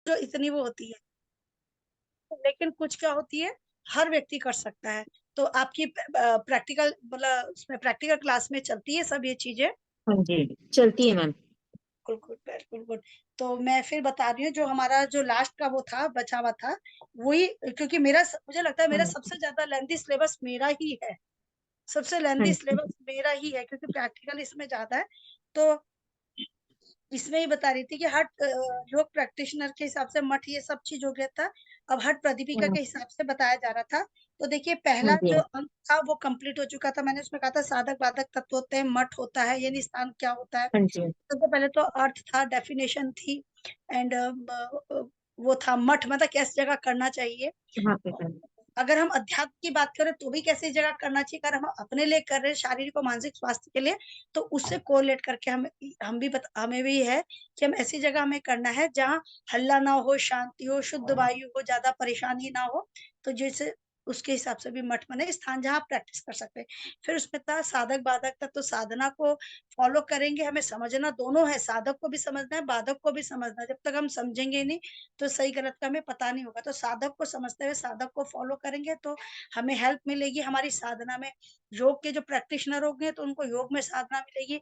जो इतनी वो होती है, लेकिन कुछ क्या होती है हर व्यक्ति कर सकता है। तो आपकी प्रैक्टिकल मतलब उसमें प्रैक्टिकल क्लास में चलती है सब ये चीजें। हाँ जी, चलती है मैम। बिल्कुल बिल्कुल गुड। तो मैं फिर बता रही हूँ जो हमारा जो लास्ट का वो था बचा हुआ था वही, क्योंकि मुझे लगता है हाँ मेरा जी, सबसे ज्यादा लेंथी सिलेबस मेरा ही है, सबसे हाँ लेंथी जी, सिलेबस मेरा ही है, क्योंकि प्रैक्टिकल इसमें ज्यादा है। तो इसमें ही बता रही थी कि हट योग प्रैक्टिशनर के हिसाब से मठ ये सब चीज हो गया था। अब हट प्रदीपिका हाँ के हिसाब से बताया जा रहा था। तो देखिए पहला हाँ जी, जो अंक था वो कंप्लीट हो चुका था, मैंने उसमें कहा था साधक बाधक तत्व होते हैं, मठ होता है यानी स्थान क्या होता है। हाँ जी, सबसे पहले तो अर्थ था, डेफिनेशन थी, एंड वो था मठ मतलब कैसी जगह करना चाहिए। हाँ पे मैम। अगर हम अध्यात्म की बात करें तो भी कैसी जगह करना चाहिए, अगर हम अपने लिए कर रहे हैं शारीरिक और मानसिक स्वास्थ्य के लिए, तो उससे कोरिलेट करके हमें भी है कि हम ऐसी जगह हमें करना है जहाँ हल्ला ना हो, शांति हो, शुद्ध वायु हो, ज्यादा परेशानी ना हो। तो जैसे उसके हिसाब से भी मठ बने स्थान जहाँ आप प्रैक्टिस कर सकते हैं। फिर उसमें था साधक बाधक था, तो साधना को फॉलो करेंगे, हमें समझना दोनों है, साधक को भी समझना है, बाधक को भी समझना है। जब तक हम समझेंगे नहीं तो सही गलत का हमें पता नहीं होगा। तो साधक को समझते हुए साधक को फॉलो करेंगे तो हमें हेल्प मिलेगी हमारी साधना में। योग के जो प्रैक्टिशनर होंगे तो उनको योग में साधना मिलेगी,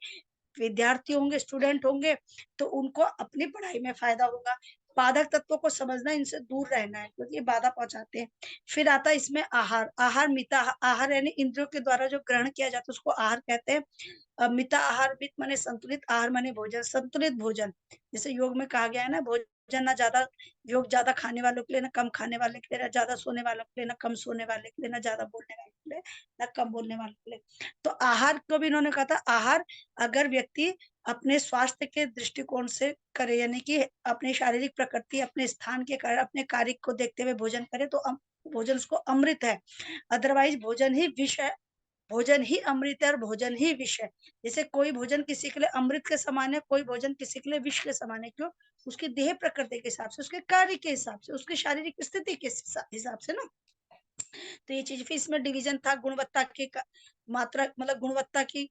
विद्यार्थी होंगे, स्टूडेंट होंगे, तो उनको अपनी पढ़ाई में फायदा होगा। बाधक तत्वों को समझना, इनसे दूर रहना है क्योंकि ये बाधा पहुंचाते हैं। फिर आता है इसमें आहार। आहार मिता आहार यानी इंद्रियों के द्वारा जो ग्रहण किया जाता है उसको आहार कहते हैं। मिता आहार, मित माने संतुलित, आहार माने भोजन, संतुलित भोजन। जैसे योग में कहा गया है ना, भोजन ना ज्यादा, योग ज्यादा खाने वालों के लिए, ना कम खाने वाले के लिए, ना ज्यादा सोने वालों के लिए, ना कम सोने वाले के लिए, ना ज्यादा बोलने वाले के लिए, ना कम बोलने वाले के लिए। तो आहार को भी इन्होंने कहा था, आहार अगर व्यक्ति अपने स्वास्थ्य के दृष्टिकोण से करे, यानी कि अपनी शारीरिक प्रकृति, अपने स्थान के कारण, अपने कार्य को देखते हुए भोजन करे तो भोजन उसको अमृत है। अदरवाइज भोजन ही विष है, भोजन ही अमृत है और भोजन ही विष है। जैसे कोई भोजन किसी के लिए अमृत के समान है, कोई भोजन किसी के लिए विष के समान है। क्यों? उसकी देह प्रकृति के हिसाब से, उसके कार्य के हिसाब से, उसकी शारीरिक स्थिति के हिसाब से ना। तो ये चीज, फिर इसमें डिवीजन था गुणवत्ता के मात्रा, मतलब गुणवत्ता की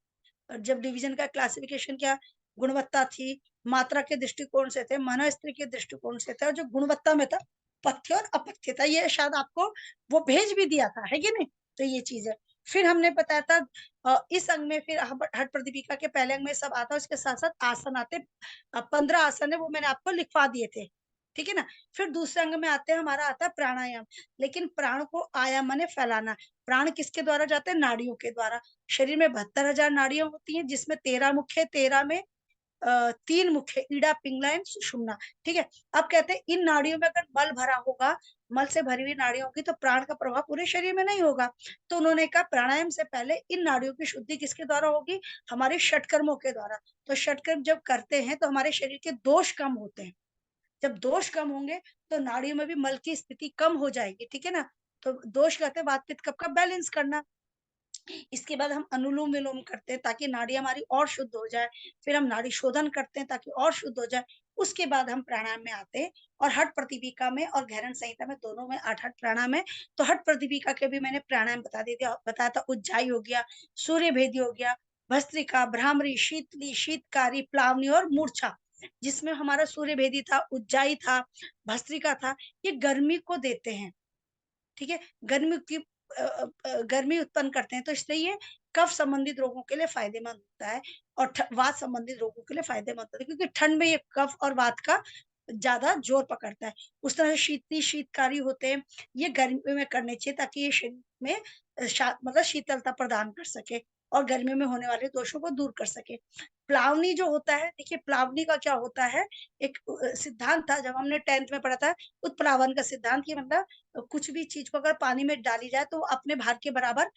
जब डिवीजन का क्लासिफिकेशन किया, गुणवत्ता थी, मात्रा के दृष्टिकोण से थे, मनस्त्री के दृष्टिकोण से थे, और जो गुणवत्ता में था पथ्य और अपथ्य था। ये शायद आपको वो भेज भी दिया था, है कि नहीं? तो ये चीज है। फिर हमने बताया था इस अंग में, फिर हट प्रदीपिका के पहले अंग में सब आता है, उसके साथ साथ आसन आते। 15 आसन है, वो मैंने आपको लिखवा दिए थे, ठीक है ना। फिर दूसरे अंग में आते हैं, हमारा आता है प्राणायाम। लेकिन प्राण को आयाम माने फैलाना। प्राण किसके द्वारा जाते हैं? नाड़ियों के द्वारा। शरीर में 72,000 नाड़ियां होती हैं, जिसमें 13 मुख्य, 13 में 3 मुख्य, ईड़ा, पिंगला एंड सुषुम्ना। ठीक है। अब कहते हैं इन नाड़ियों में अगर मल भरा होगा, मल से भरी हुई नाड़ियां होगी, तो प्राण का प्रभाव पूरे शरीर में नहीं होगा। तो उन्होंने कहा प्राणायाम से पहले इन नाड़ियों की शुद्धि किसके द्वारा होगी? हमारे षटकर्मों के द्वारा। तो षटकर्म जब करते हैं तो हमारे शरीर के दोष कम होते हैं। जब दोष कम होंगे तो नाड़ियों में भी मल की स्थिति कम हो जाएगी, ठीक है ना। तो दोष कहते हैं वात पित्त कफ का बैलेंस करना। इसके बाद हम अनुलोम विलोम करते हैं ताकि नाड़ी हमारी और शुद्ध हो जाए। फिर हम नाड़ी शोधन करते हैं ताकि और शुद्ध हो जाए। उसके बाद हम प्राणायाम में आते हैं। और हट प्रदीपिका में और घैरन संहिता में, दोनों में 8 प्राणायाम है। तो हट प्रदीपिका के भी मैंने प्राणायाम बताया था। उज्जाई हो गया, सूर्य भेदी हो गया, भस्त्रिका, भ्रामरी, शीतली, शीतकारी, प्लावनी और मूर्छा। जिसमें हमारा सूर्य भेदी था, उज्जाई था, भस्त्रिका था। ये गर्मी को देते हैं, ठीक है। गर्मी की गर्मी उत्पन्न करते हैं, तो इसलिए ये कफ संबंधित रोगों के लिए फायदेमंद होता है। और वात संबंधित रोगों के लिए फायदेमंद होता है, क्योंकि ठंड में ये कफ और वात का ज्यादा जोर पकड़ता है। उस तरह से शीतली, शीतकारी होते हैं, ये गर्मी में करने चाहिए ताकि ये शरीर में मतलब शीतलता प्रदान कर सके और गर्मी में होने वाले दोषों को दूर कर सके। प्लावनी जो होता है, देखिए प्लावनी का क्या होता है, एक सिद्धांत था जब हमने 10th में पढ़ा था, उत्प्लावन का सिद्धांत। ये मतलब कुछ भी चीज को अगर पानी में डाली जाए तो वो अपने भार के बराबर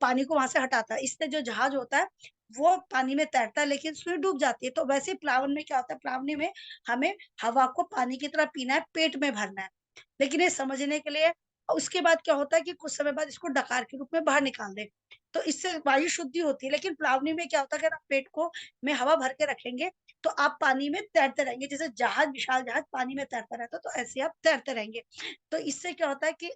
पानी को वहां से हटाता है। इससे जो जहाज होता है वो पानी में तैरता है, लेकिन उसमें डूब जाती है। तो वैसे ही प्लावन में क्या होता है, प्लावनी में हमें हवा को पानी की तरह पीना है, पेट में भरना है। लेकिन ये समझने के लिए उसके बाद क्या होता है कि कुछ समय बाद इसको डकार के रूप में बाहर निकाल दे, तो इससे वायु शुद्धि होती है। लेकिन प्लावनी में क्या होता है, अगर आप पेट को में हवा भर के रखेंगे तो आप पानी में तैरते रहेंगे, जैसे जहाज, विशाल जहाज पानी में तैरता रहता है, तो ऐसे आप तैरते रहेंगे। तो इससे क्या होता है कि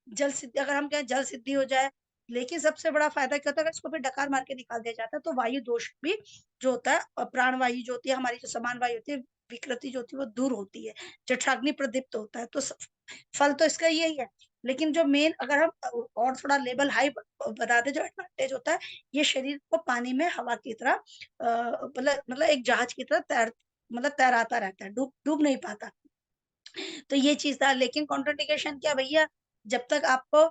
जल सिद्धि, अगर हम कहें जल सिद्धि हो जाए। लेकिन सबसे बड़ा फायदा क्या होता है, अगर इसको फिर डकार मार के निकाल दिया जाता है तो वायु दोष भी जो होता है, प्राण वायु जो होती है, हमारी जो समान वायु होती है, विकृति जो होती है वो दूर होती है, जठराग्नि प्रदीप्त होता है। तो फल तो इसका यही है, लेकिन जो मेन अगर हम और थोड़ा लेवल हाई बता दे, जो एडवांटेज होता है, ये शरीर को पानी में हवा की तरह मतलब एक जहाज की तरह तैराता रहता है, डूब डूब नहीं पाता। तो ये चीज था। लेकिन कॉन्ट्राइंडिकेशन क्या भैया, जब तक आपको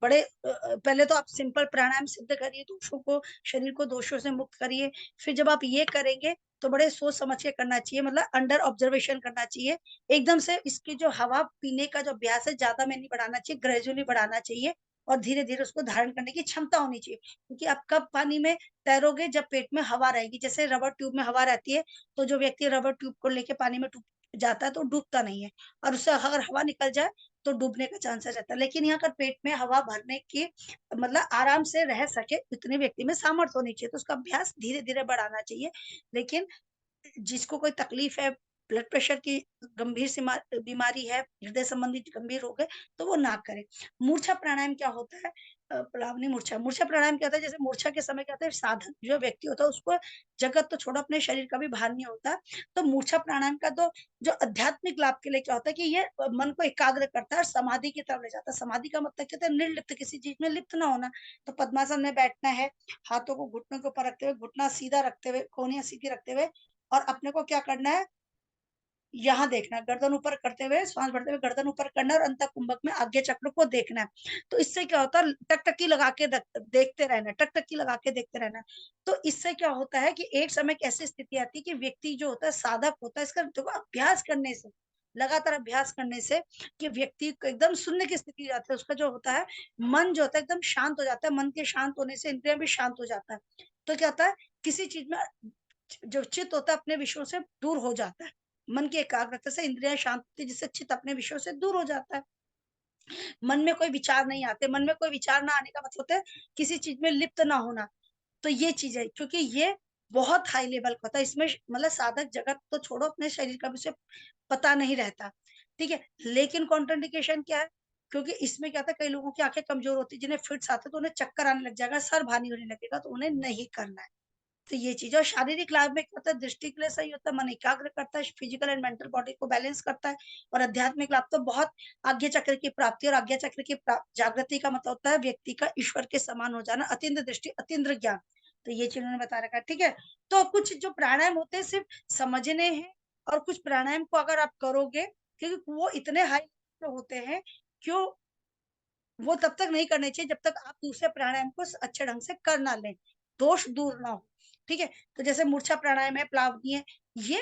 पहले तो आप सिंपल प्राणायाम सिद्ध करिए, दोषों को, शरीर को दोषों से मुक्त करिए। फिर जब आप ये करेंगे तो बड़े सोच समझ के करना चाहिए, मतलब अंडर ऑब्जर्वेशन करना चाहिए। एकदम से इसकी जो हवा पीने का जो अभ्यास है, ज्यादा में नहीं बढ़ाना चाहिए, ग्रेजुअली बढ़ाना चाहिए, और धीरे धीरे उसको धारण करने की क्षमता होनी चाहिए। क्योंकि आप कब पानी में तैरोगे, जब पेट में हवा रहेगी। जैसे रबर ट्यूब में हवा रहती है, तो जो व्यक्ति रबर ट्यूब को लेके पानी में जाता है तो डूबता नहीं है, और उससे अगर हवा निकल जाए तो डूबने का चांसेस रहता है। लेकिन यहाँ कर पेट में हवा भरने की, मतलब आराम से रह सके, इतने व्यक्ति में सामर्थ्य होनी चाहिए, तो उसका अभ्यास धीरे धीरे बढ़ाना चाहिए। लेकिन जिसको कोई तकलीफ है, ब्लड प्रेशर की गंभीर बीमारी है, हृदय संबंधी गंभीर रोग है, तो वो ना करे। मूर्छा प्राणायाम क्या होता है, प्लावनी मूर्छा, मूर्छा प्राणायाम क्या होता है, जैसे मूर्छा के समय क्या होता है, साधक जो व्यक्ति होता है उसको जगत तो छोड़ो, अपने शरीर का भी भान नहीं होता। तो मूर्छा प्राणायाम का तो जो आध्यात्मिक लाभ के लिए क्या होता है कि ये मन को एकाग्र करता है और समाधि की तरफ ले जाता है। समाधि का मतलब क्या होता है, निर्लिप्त, किसी चीज में लिप्त ना होना। तो पद्मासन में बैठना है, हाथों को घुटनों के ऊपर रखते हुए, घुटना सीधा रखते हुए, कोहनियां सीधी रखते हुए, और अपने को क्या करना है, यहाँ देखना है, गर्दन ऊपर करते हुए, श्वास भरते हुए गर्दन ऊपर करना है, और अंतः कुंभक में आज्ञा चक्र को देखना है। तो इससे क्या होता है, टकटकी लगा के देखते रहना, टकटकी लगा के देखते रहना। तो इससे क्या होता है कि एक समय की ऐसी स्थिति आती है कि व्यक्ति जो होता है, साधक होता है, इसका देखो अभ्यास करने से, लगातार अभ्यास करने से, कि व्यक्ति को एकदम शून्य की स्थिति जाती है, उसका जो होता है मन जो होता है एकदम शांत हो जाता है। मन के शांत होने से इंद्रिया भी शांत हो जाता है। तो क्या होता है, किसी चीज में जो चित्त होता है अपने विषयों से दूर हो जाता है। मन की एकाग्रता से इंद्रियां शांत होती है, जिससे चित्त अपने विषयों से दूर हो जाता है। मन में कोई विचार नहीं आते। मन में कोई विचार ना आने का मतलब होता है किसी चीज में लिप्त ना होना। तो ये चीज है, क्योंकि ये बहुत हाई लेवल का होता है, इसमें मतलब साधक जगत तो छोड़ो, अपने शरीर का भी उसे पता नहीं रहता। ठीक है, लेकिन कॉन्ट्राइंडिकेशन क्या है, क्योंकि इसमें क्या था, कई लोगों की आंखें कमजोर होती है, जिन्हें फिट्स आते तो उन्हें चक्कर आने लग जाएगा, सर भारी होने लगेगा, तो उन्हें नहीं करना है। तो ये चीज, और शारीरिक लाभ में क्या होता है, दृष्टि के लिए सही होता है, मन एकाग्र करता है, फिजिकल एंड मेंटल बॉडी को बैलेंस करता है। और आध्यात्मिक लाभ तो बहुत, आज्ञा चक्र की प्राप्ति, और आज्ञा चक्र की जागृति का मतलब होता है व्यक्ति का ईश्वर के समान हो जाना, अतीन्द्र दृष्टि, अतीन्द्र ज्ञान। तो ये चीज उन्होंने बता रखा है। ठीक है, तो कुछ जो प्राणायाम होते हैं सिर्फ समझने हैं, और कुछ प्राणायाम को अगर आप करोगे, क्योंकि वो इतने हाई होते हैं, क्यों, वो तब तक नहीं करने चाहिए जब तक आप दूसरे प्राणायाम को अच्छे ढंग से कर ना लें, दोष दूर ना हो। ठीक है, तो जैसे मूर्छा प्राणायाम है, प्लावनी है, ये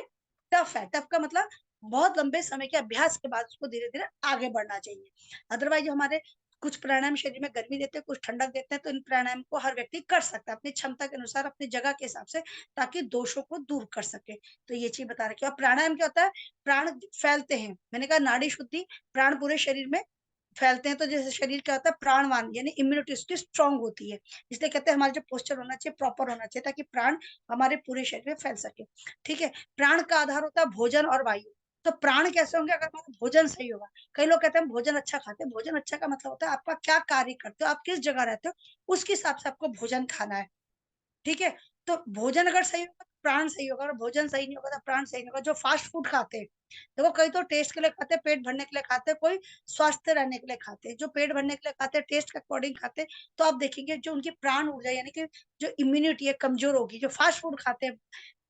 टफ है। टफ का मतलब बहुत लंबे समय के अभ्यास के बाद उसको धीरे धीरे आगे बढ़ना चाहिए। अदरवाइज हमारे कुछ प्राणायाम शरीर में गर्मी देते हैं, कुछ ठंडक देते हैं, तो इन प्राणायाम को हर व्यक्ति कर सकता है अपनी क्षमता के अनुसार, अपनी जगह के हिसाब से, ताकि दोषों को दूर कर सके। तो ये चीज बता रखी है। और प्राणायाम क्या होता है, प्राण फैलते हैं, मैंने कहा नाड़ी शुद्धि, प्राण पूरे शरीर में फैलते हैं। तो जैसे शरीर क्या होता है, प्राणवान, यानी इम्यूनिटी उसकी स्ट्रांग होती है। इसलिए कहते हैं हमारा जो पोस्चर होना चाहिए प्रॉपर होना चाहिए, ताकि प्राण हमारे पूरे शरीर में फैल सके। ठीक है, प्राण का आधार होता है भोजन और वायु। तो प्राण कैसे होंगे, अगर हमारा भोजन सही होगा। कई लोग कहते हैं हम भोजन अच्छा खाते हैं, भोजन अच्छा का मतलब होता है आपका क्या कार्य करते हो, आप किस जगह रहते हो, उसके हिसाब से आपको भोजन खाना है। ठीक है, तो भोजन अगर सही होगा तो प्राण सही होगा, और भोजन सही नहीं होगा तो प्राण सही नहीं होगा। जो फास्ट फूड खाते हैं, देखो कई तो टेस्ट के लिए खाते हैं, पेट भरने के लिए खाते हैं, कोई स्वस्थ रहने के लिए खाते हैं। जो पेट भरने के लिए खाते हैं, टेस्ट के अकॉर्डिंग खाते हैं, तो आप देखेंगे जो उनकी प्राण ऊर्जा, यानी कि जो इम्यूनिटी है, कमजोर होगी। जो फास्ट फूड खाते हैं,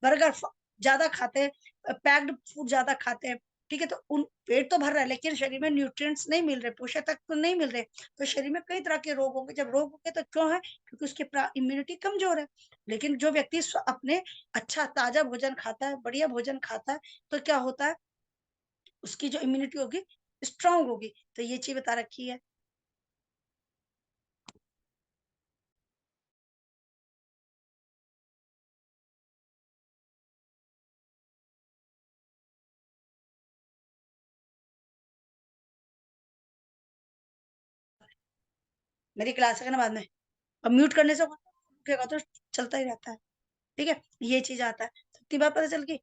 बर्गर ज्यादा खाते हैं, पैक्ड फूड ज्यादा खाते हैं, ठीक है, तो उन पेट तो भर रहा है, लेकिन शरीर में न्यूट्रिएंट्स नहीं मिल रहे, पोषक तत्व नहीं मिल रहे, तो शरीर में कई तरह के रोग होंगे। जब रोग होंगे तो क्यों है, क्योंकि उसकी इम्यूनिटी कमजोर है। लेकिन जो व्यक्ति अपने अच्छा ताजा भोजन खाता है, बढ़िया भोजन खाता है, तो क्या होता है, उसकी जो इम्यूनिटी होगी स्ट्रांग होगी। तो ये चीज बता रखी है। मेरी क्लास है ना बाद में, अब म्यूट करने से रुकेगा तो चलता ही रहता है। ठीक है, ये चीज आता है, तो इतनी बात पता चल गई।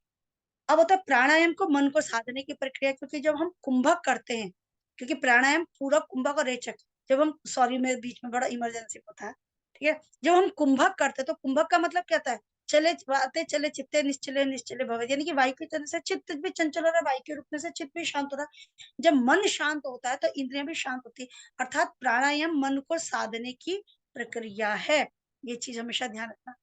अब होता है प्राणायाम को मन को साधने की प्रक्रिया, क्योंकि जब हम कुंभक करते हैं, क्योंकि प्राणायाम पूरा कुंभक और रेचक, जब हम, सॉरी मेरे बीच में बड़ा इमरजेंसी होता है। ठीक है, जब हम कुंभक करते हैं, तो कुंभक का मतलब क्या होता है, चले आते चले चित्ते निश्चले निश्चले भवे, यानी कि वायु के चलने से चित्त भी चंचल हो रहा है, वायु के रुकने से चित्त भी शांत हो रहा है। जब मन शांत होता है तो इंद्रियां भी शांत होती है, अर्थात प्राणायाम मन को साधने की प्रक्रिया है। ये चीज हमेशा ध्यान रखना,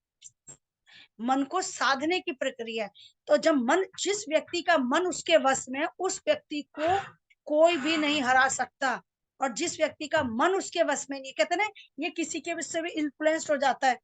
मन को साधने की प्रक्रिया है। तो जब मन, जिस व्यक्ति का मन उसके वश में है, उस व्यक्ति को कोई भी नहीं हरा सकता। और जिस व्यक्ति का मन उसके वश में नहीं, कहते ना, ये किसी के से भी इन्फ्लुएंस्ड हो जाता है,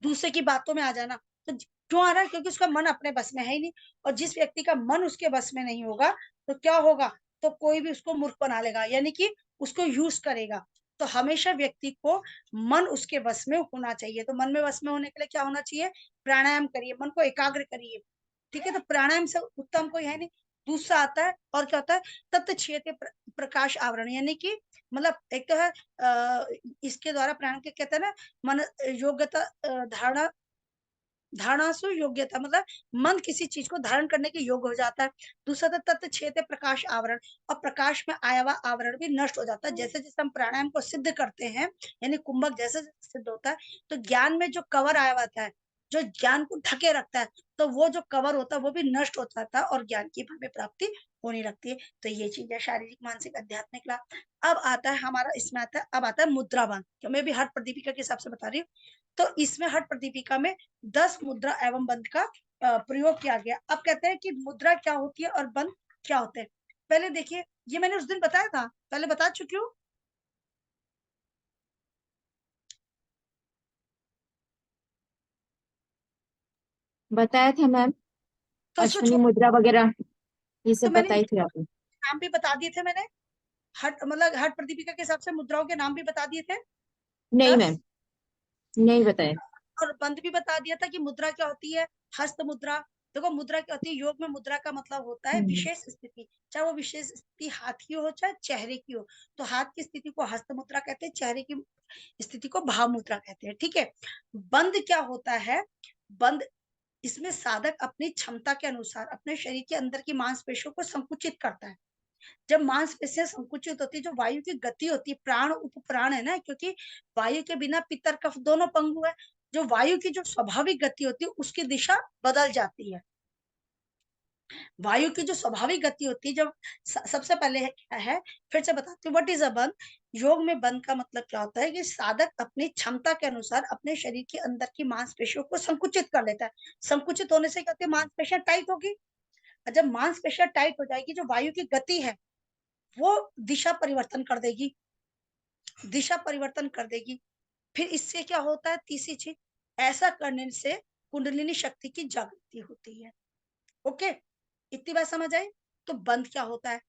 दूसरे की बातों में आ जाना। तो क्यों आ रहा है? क्योंकि उसका मन अपने बस में है ही नहीं। और जिस व्यक्ति का मन उसके बस में नहीं होगा तो क्या होगा? तो कोई भी उसको मूर्ख बना लेगा, यानी कि उसको यूज करेगा। तो हमेशा व्यक्ति को मन उसके बस में होना चाहिए। तो मन में बस में होने के लिए क्या होना चाहिए? प्राणायाम करिए, मन को एकाग्र करिए। ठीक है, तो प्राणायाम से उत्तम कोई है नहीं। दूसरा आता है, और क्या होता है? तत्व क्षेत्र प्रकाश आवरण, यानी कि मतलब एक तो है इसके द्वारा प्राणायाम के कहते हैं ना, मन योग्यता धारणा, धारणासु योग्यता, मतलब मन किसी चीज को धारण करने के योग्य हो जाता है। दूसरा तत्व क्षेत्र प्रकाश आवरण, और प्रकाश में आया हुआ आवरण भी नष्ट हो जाता है। जैसे जैसे हम प्राणायाम को सिद्ध करते हैं, यानी कुंभक जैसे सिद्ध होता है, तो ज्ञान में जो कवर आया हुआ है, जो ज्ञान को ढके रखता है, तो वो जो कवर होता है वो भी नष्ट हो जाता है और ज्ञान की हमें प्राप्ति होने लगती है। तो ये चीज है शारीरिक मानसिक आध्यात्मिक लाभ। अब आता है हमारा, इसमें आता है, अब आता है मुद्रा बंध, तो मैं भी हर प्रदीपिका के हिसाब से बता रही हूँ। तो इसमें हर प्रदीपिका में 10 मुद्रा एवं बंध का प्रयोग किया गया। अब कहते हैं कि मुद्रा क्या होती है और बंध क्या होते हैं। पहले देखिए, ये मैंने उस दिन बताया था, पहले बता चुकी हूँ। बताया था मैम, तो उसको अश्विनी छोड़, मुद्रा वगैरह ये तो सब मैंने बताई थी आपने। नाम भी बता दिए थे मैंने, हट मतलब हट प्रदीपिका के हिसाब से मुद्राओं के नाम भी बता दिए थे नहीं 10। मैम, नहीं बताया। और बंध भी बता दिया था कि मुद्रा क्या होती है, हस्त मुद्रा। देखो मुद्रा क्या होती है, योग में मुद्रा का मतलब होता है हम्म। विशेष स्थिति, चाहे वो विशेष स्थिति हाथ की हो चाहे चेहरे की हो। तो हाथ की स्थिति को हस्त मुद्रा कहते हैं, चेहरे की स्थिति को भाव मुद्रा कहते हैं। ठीक है, बंध क्या होता है? बंध, इसमें साधक अपनी क्षमता के अनुसार अपने शरीर के अंदर की मांसपेशियों को संकुचित करता है। जब मांसपेशियां संकुचित होती है, जो वायु की गति होती है, प्राण उपप्राण है ना, क्योंकि वायु के बिना पितर कफ दोनों पंगु है। जो वायु की जो स्वाभाविक गति होती है उसकी दिशा बदल जाती है। वायु की जो स्वाभाविक गति होती है, जब सबसे पहले है क्या है, फिर से बताती हूँ व्हाट इज अ बंध। योग में बंध का मतलब क्या होता है कि साधक अपनी क्षमता के अनुसार अपने शरीर के अंदर की मांसपेशियों को संकुचित कर लेता है। संकुचित होने से क्या होती है? मांसपेशियां टाइट होगी। और जब मांसपेशियां टाइट हो जाएगी, जो वायु की गति है वो दिशा परिवर्तन कर देगी, दिशा परिवर्तन कर देगी। फिर इससे क्या होता है? तीसरी चीज, ऐसा करने से कुंडलिनी शक्ति की जागृति होती है। ओके, इतनी बात समझ आई? तो बंद क्या होता है,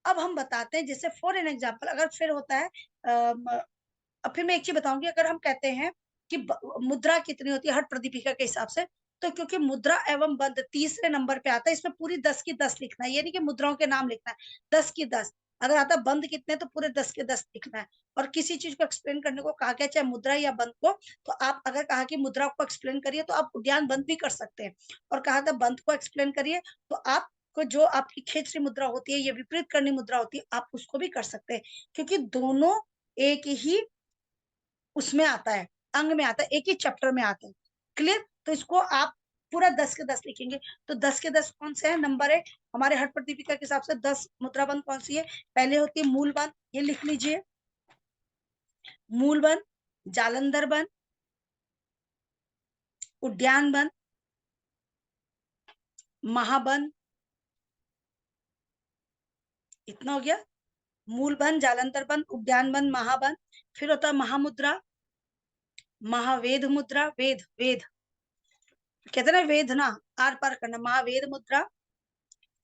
अब हम बताते हैं। जैसे फॉर एन एग्जाम्पल, अगर फिर होता है अब फिर मैं एक चीज बताऊंगी, अगर हम कहते हैं कि मुद्रा कितनी होती है हर प्रदीपिका के हिसाब से, तो क्योंकि मुद्रा एवं बंध तीसरे नंबर पे आता है, इसमें पूरी 10 की 10 लिखना है, ये नहीं कि मुद्राओं के नाम लिखना है, 10 की 10। अगर आता है बंध कितने, तो पूरे 10 के 10 लिखना है। और किसी चीज को एक्सप्लेन करने को कहा गया, चाहे मुद्रा या बंध को, तो आप अगर कहा कि मुद्रा को एक्सप्लेन करिए तो आप उद्यान बंध भी कर सकते हैं। और कहा था बंध को एक्सप्लेन करिए, तो आप को जो आपकी खेचरी मुद्रा होती है, ये विपरीत करनी मुद्रा होती है, आप उसको भी कर सकते हैं। क्योंकि दोनों एक ही उसमें आता है, अंग में आता है, एक ही चैप्टर में आता है। क्लियर? तो इसको आप पूरा 10 के 10 लिखेंगे। तो 10 के 10 कौन से है? नंबर है हमारे हट प्रदीपिका के हिसाब से 10 मुद्रा बंध कौन सी है? पहले होती है मूल बंध, ये लिख लीजिए, मूल बंध, जालंधर बंध, उद्यान बंध, महाबंध। इतना हो गया, मूल बंध, जालंधर बंध, उद्यान बंध, महाबंध। फिर होता है महामुद्रा, महावेद मुद्रा, वेद वेद कहते हैं ना, वेद ना, आर पार करना, महावेद मुद्रा,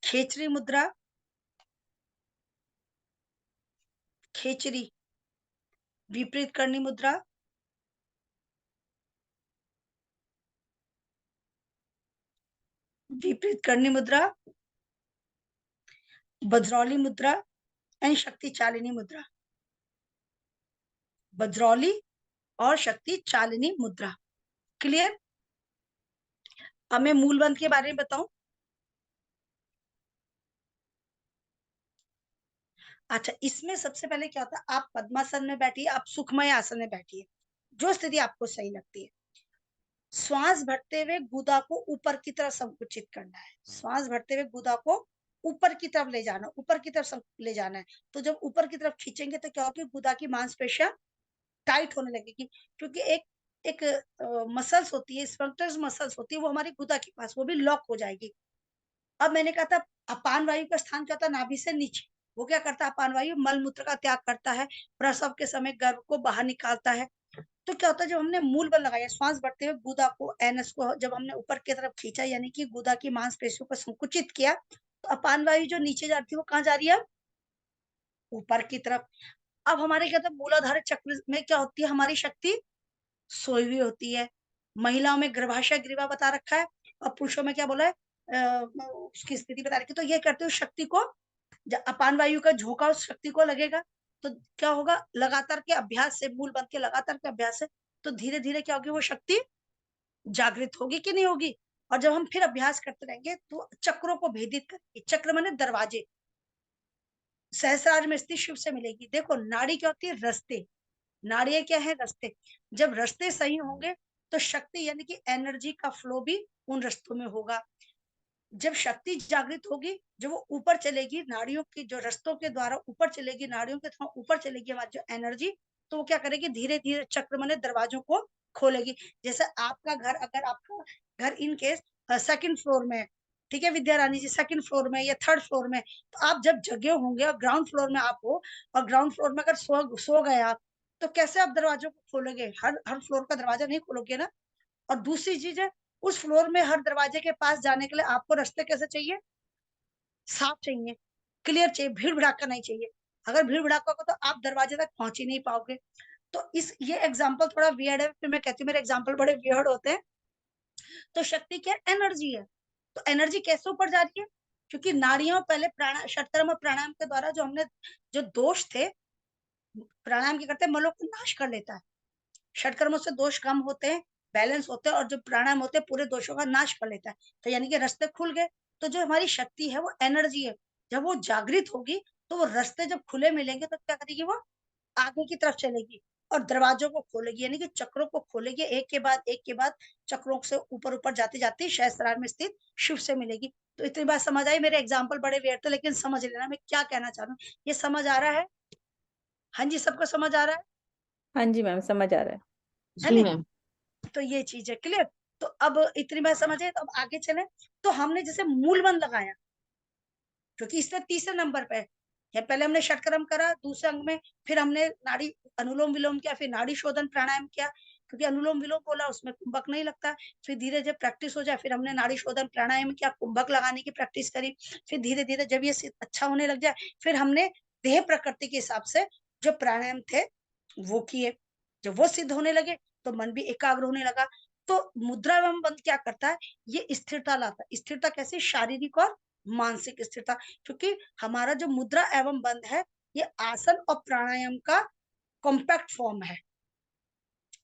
खेचरी मुद्रा, खेचरी विपरीत करनी मुद्रा, विपरीत करनी मुद्रा, बज्रौली मुद्रा एंड शक्ति चालिनी मुद्रा। बज्रौली और शक्ति चालिनी मुद्रा। क्लियर? अब मैं मूल बंध के बारे में बताऊं। अच्छा, इसमें सबसे पहले क्या होता है, आप पद्मासन में बैठिए, आप सुखमय आसन में बैठिए, जो स्थिति आपको सही लगती है। श्वास भरते हुए गुदा को ऊपर की तरफ संकुचित करना है। श्वास भरते हुए गुदा को ऊपर की तरफ ले जाना, ऊपर की तरफ ले जाना है। तो जब ऊपर की तरफ खींचेंगे तो क्या होगी, गुदा की मांसपेशियां टाइट होने लगेगी, क्योंकि एक एक मसल्स होती है, स्फंक्टर्स मसल्स होती है, वो हमारी गुदा के पास, वो भी लॉक हो जाएगी। अब मैंने कहा था अपान वायु का स्थान क्या होता है, नाभि से नीचे। वो क्या करता है, अपान वायु मल मूत्र का त्याग करता है, प्रसव के समय गर्भ को बाहर निकालता है। तो क्या होता है, जब हमने मूल बल लगाया, श्वास बढ़ते हुए गुदा को, एनएस को जब हमने ऊपर की तरफ खींचा, यानी कि गुदा की मांसपेशियों को संकुचित किया, तो अपान वायु जो नीचे जाती है वो कहाँ जा रही है, ऊपर की तरफ। अब हमारे क्या था, मूलाधार चक्र में क्या होती है, हमारी शक्ति सोई हुई होती है। महिलाओं में गर्भाशय ग्रीवा बता रखा है, और पुरुषों में क्या बोला है, उसकी स्थिति बता रखी है। तो ये करते हुए शक्ति को, अपान वायु का झोंका उस शक्ति को लगेगा, तो क्या होगा, लगातार के अभ्यास से, मूल बंद के लगातार के अभ्यास से, तो धीरे धीरे क्या होगी, वो शक्ति जागृत होगी कि नहीं होगी। और जब हम फिर अभ्यास करते रहेंगे तो चक्रों को भेदित करेंगे। चक्र माने दरवाजे, सहस्रार में स्थित शिव से मिलेगी। देखो नाड़ी क्या होती है, रस्ते, नाड़ियां क्या है, रस्ते। जब रस्ते सही होंगे तो शक्ति यानी कि एनर्जी का फ्लो भी उन रस्तों में होगा। जब शक्ति जागृत होगी, जब वो ऊपर चलेगी, नाड़ियों की जो रस्तों के द्वारा ऊपर चलेगी, नाड़ियों के थ्रू ऊपर चलेगी हमारी जो एनर्जी, तो वो क्या करेगी, धीरे धीरे चक्र माने दरवाजों को खोलेगी। जैसे आपका घर, अगर आपका घर इन केस सेकंड फ्लोर में है, ठीक है विद्या रानी जी, सेकंड फ्लोर में या थर्ड फ्लोर में, तो आप जब जगे होंगे और ग्राउंड फ्लोर में आप हो, और ग्राउंड फ्लोर में अगर सो गए आप, तो कैसे आप दरवाजों को खोलोगे, हर हर फ्लोर का दरवाजा नहीं खोलोगे ना। और दूसरी चीज है, उस फ्लोर में हर दरवाजे के पास जाने के लिए आपको रास्ते कैसे चाहिए, साफ चाहिए, क्लियर चाहिए, भीड़ भड़ाका नहीं चाहिए। अगर भीड़ भड़ाका होगा तो आप दरवाजे तक पहुंच ही नहीं पाओगे। तो इस ये एग्जाम्पल थोड़ा वियर्ड है, फिर मैं कहती हूँ मेरे एग्जाम्पल बड़े वियर्ड होते हैं। तो शक्ति क्या, एनर्जी है। तो एनर्जी कैसे ऊपर जा रही है, क्योंकि नाड़ियों पहले प्राणायाम, षटकर्म और प्राणायाम के द्वारा जो हमने, जो दोष थे, प्राणायाम क्या करते हैं, मलों को नाश कर लेता है। षटकर्मों से दोष कम होते हैं, बैलेंस होते हैं, और जो प्राणायाम होते हैं पूरे दोषों का नाश कर लेता है। तो यानी कि रास्ते खुल गए। तो जो हमारी शक्ति है वो एनर्जी है, जब वो जागृत होगी तो वो रास्ते जब खुले मिलेंगे तो क्या करेगी, वो आगे की तरफ चलेगी और दरवाजों को खोलेगी, यानी कि चक्रों को खोलेगी, एक के बाद चक्रों से ऊपर ऊपर जाते जाते सहस्त्रार में स्थित शिव से मिलेगी। तो इतनी बात समझ आई, मेरे एग्जाम्पल बड़े वेयर थे, लेकिन समझ लेना मैं क्या कहना चाह रहा हूँ। ये समझ आ रहा है, हाँ जी, सबको समझ आ रहा हाँ जी मैम, समझ आ रहा है। है जी नहीं। मैम। तो ये चीज है क्लियर। तो अब इतनी बात समझे, तो अब आगे चले। तो हमने जैसे मूल बंद लगाया, क्योंकि इससे तीसरे नंबर पे है, या पहले हमने षटकर्म करा दूसरे अंग में, फिर हमने नाड़ी अनुलोम विलोम किया, फिर नाड़ी शोधन प्राणायाम किया, क्योंकि अनुलोम विलोम बोला उसमें कुंभक नहीं लगता। फिर धीरे जब प्रैक्टिस हो जाए, फिर हमने नाड़ी शोधन प्राणायाम किया, कुंभक लगाने की प्रैक्टिस करी। फिर धीरे धीरे जब ये अच्छा होने लग जाए, फिर हमने देह प्रकृति के हिसाब से जो प्राणायाम थे वो किए। जब वो सिद्ध होने लगे तो मन भी एकाग्र होने लगा। तो मुद्रा एवं बंध क्या करता है, ये स्थिरता लाता है। स्थिरता कैसे, शारीरिक और मानसिक स्थिरता। क्योंकि हमारा जो मुद्रा एवं बंध है, ये आसन और प्राणायाम का कॉम्पैक्ट फॉर्म है,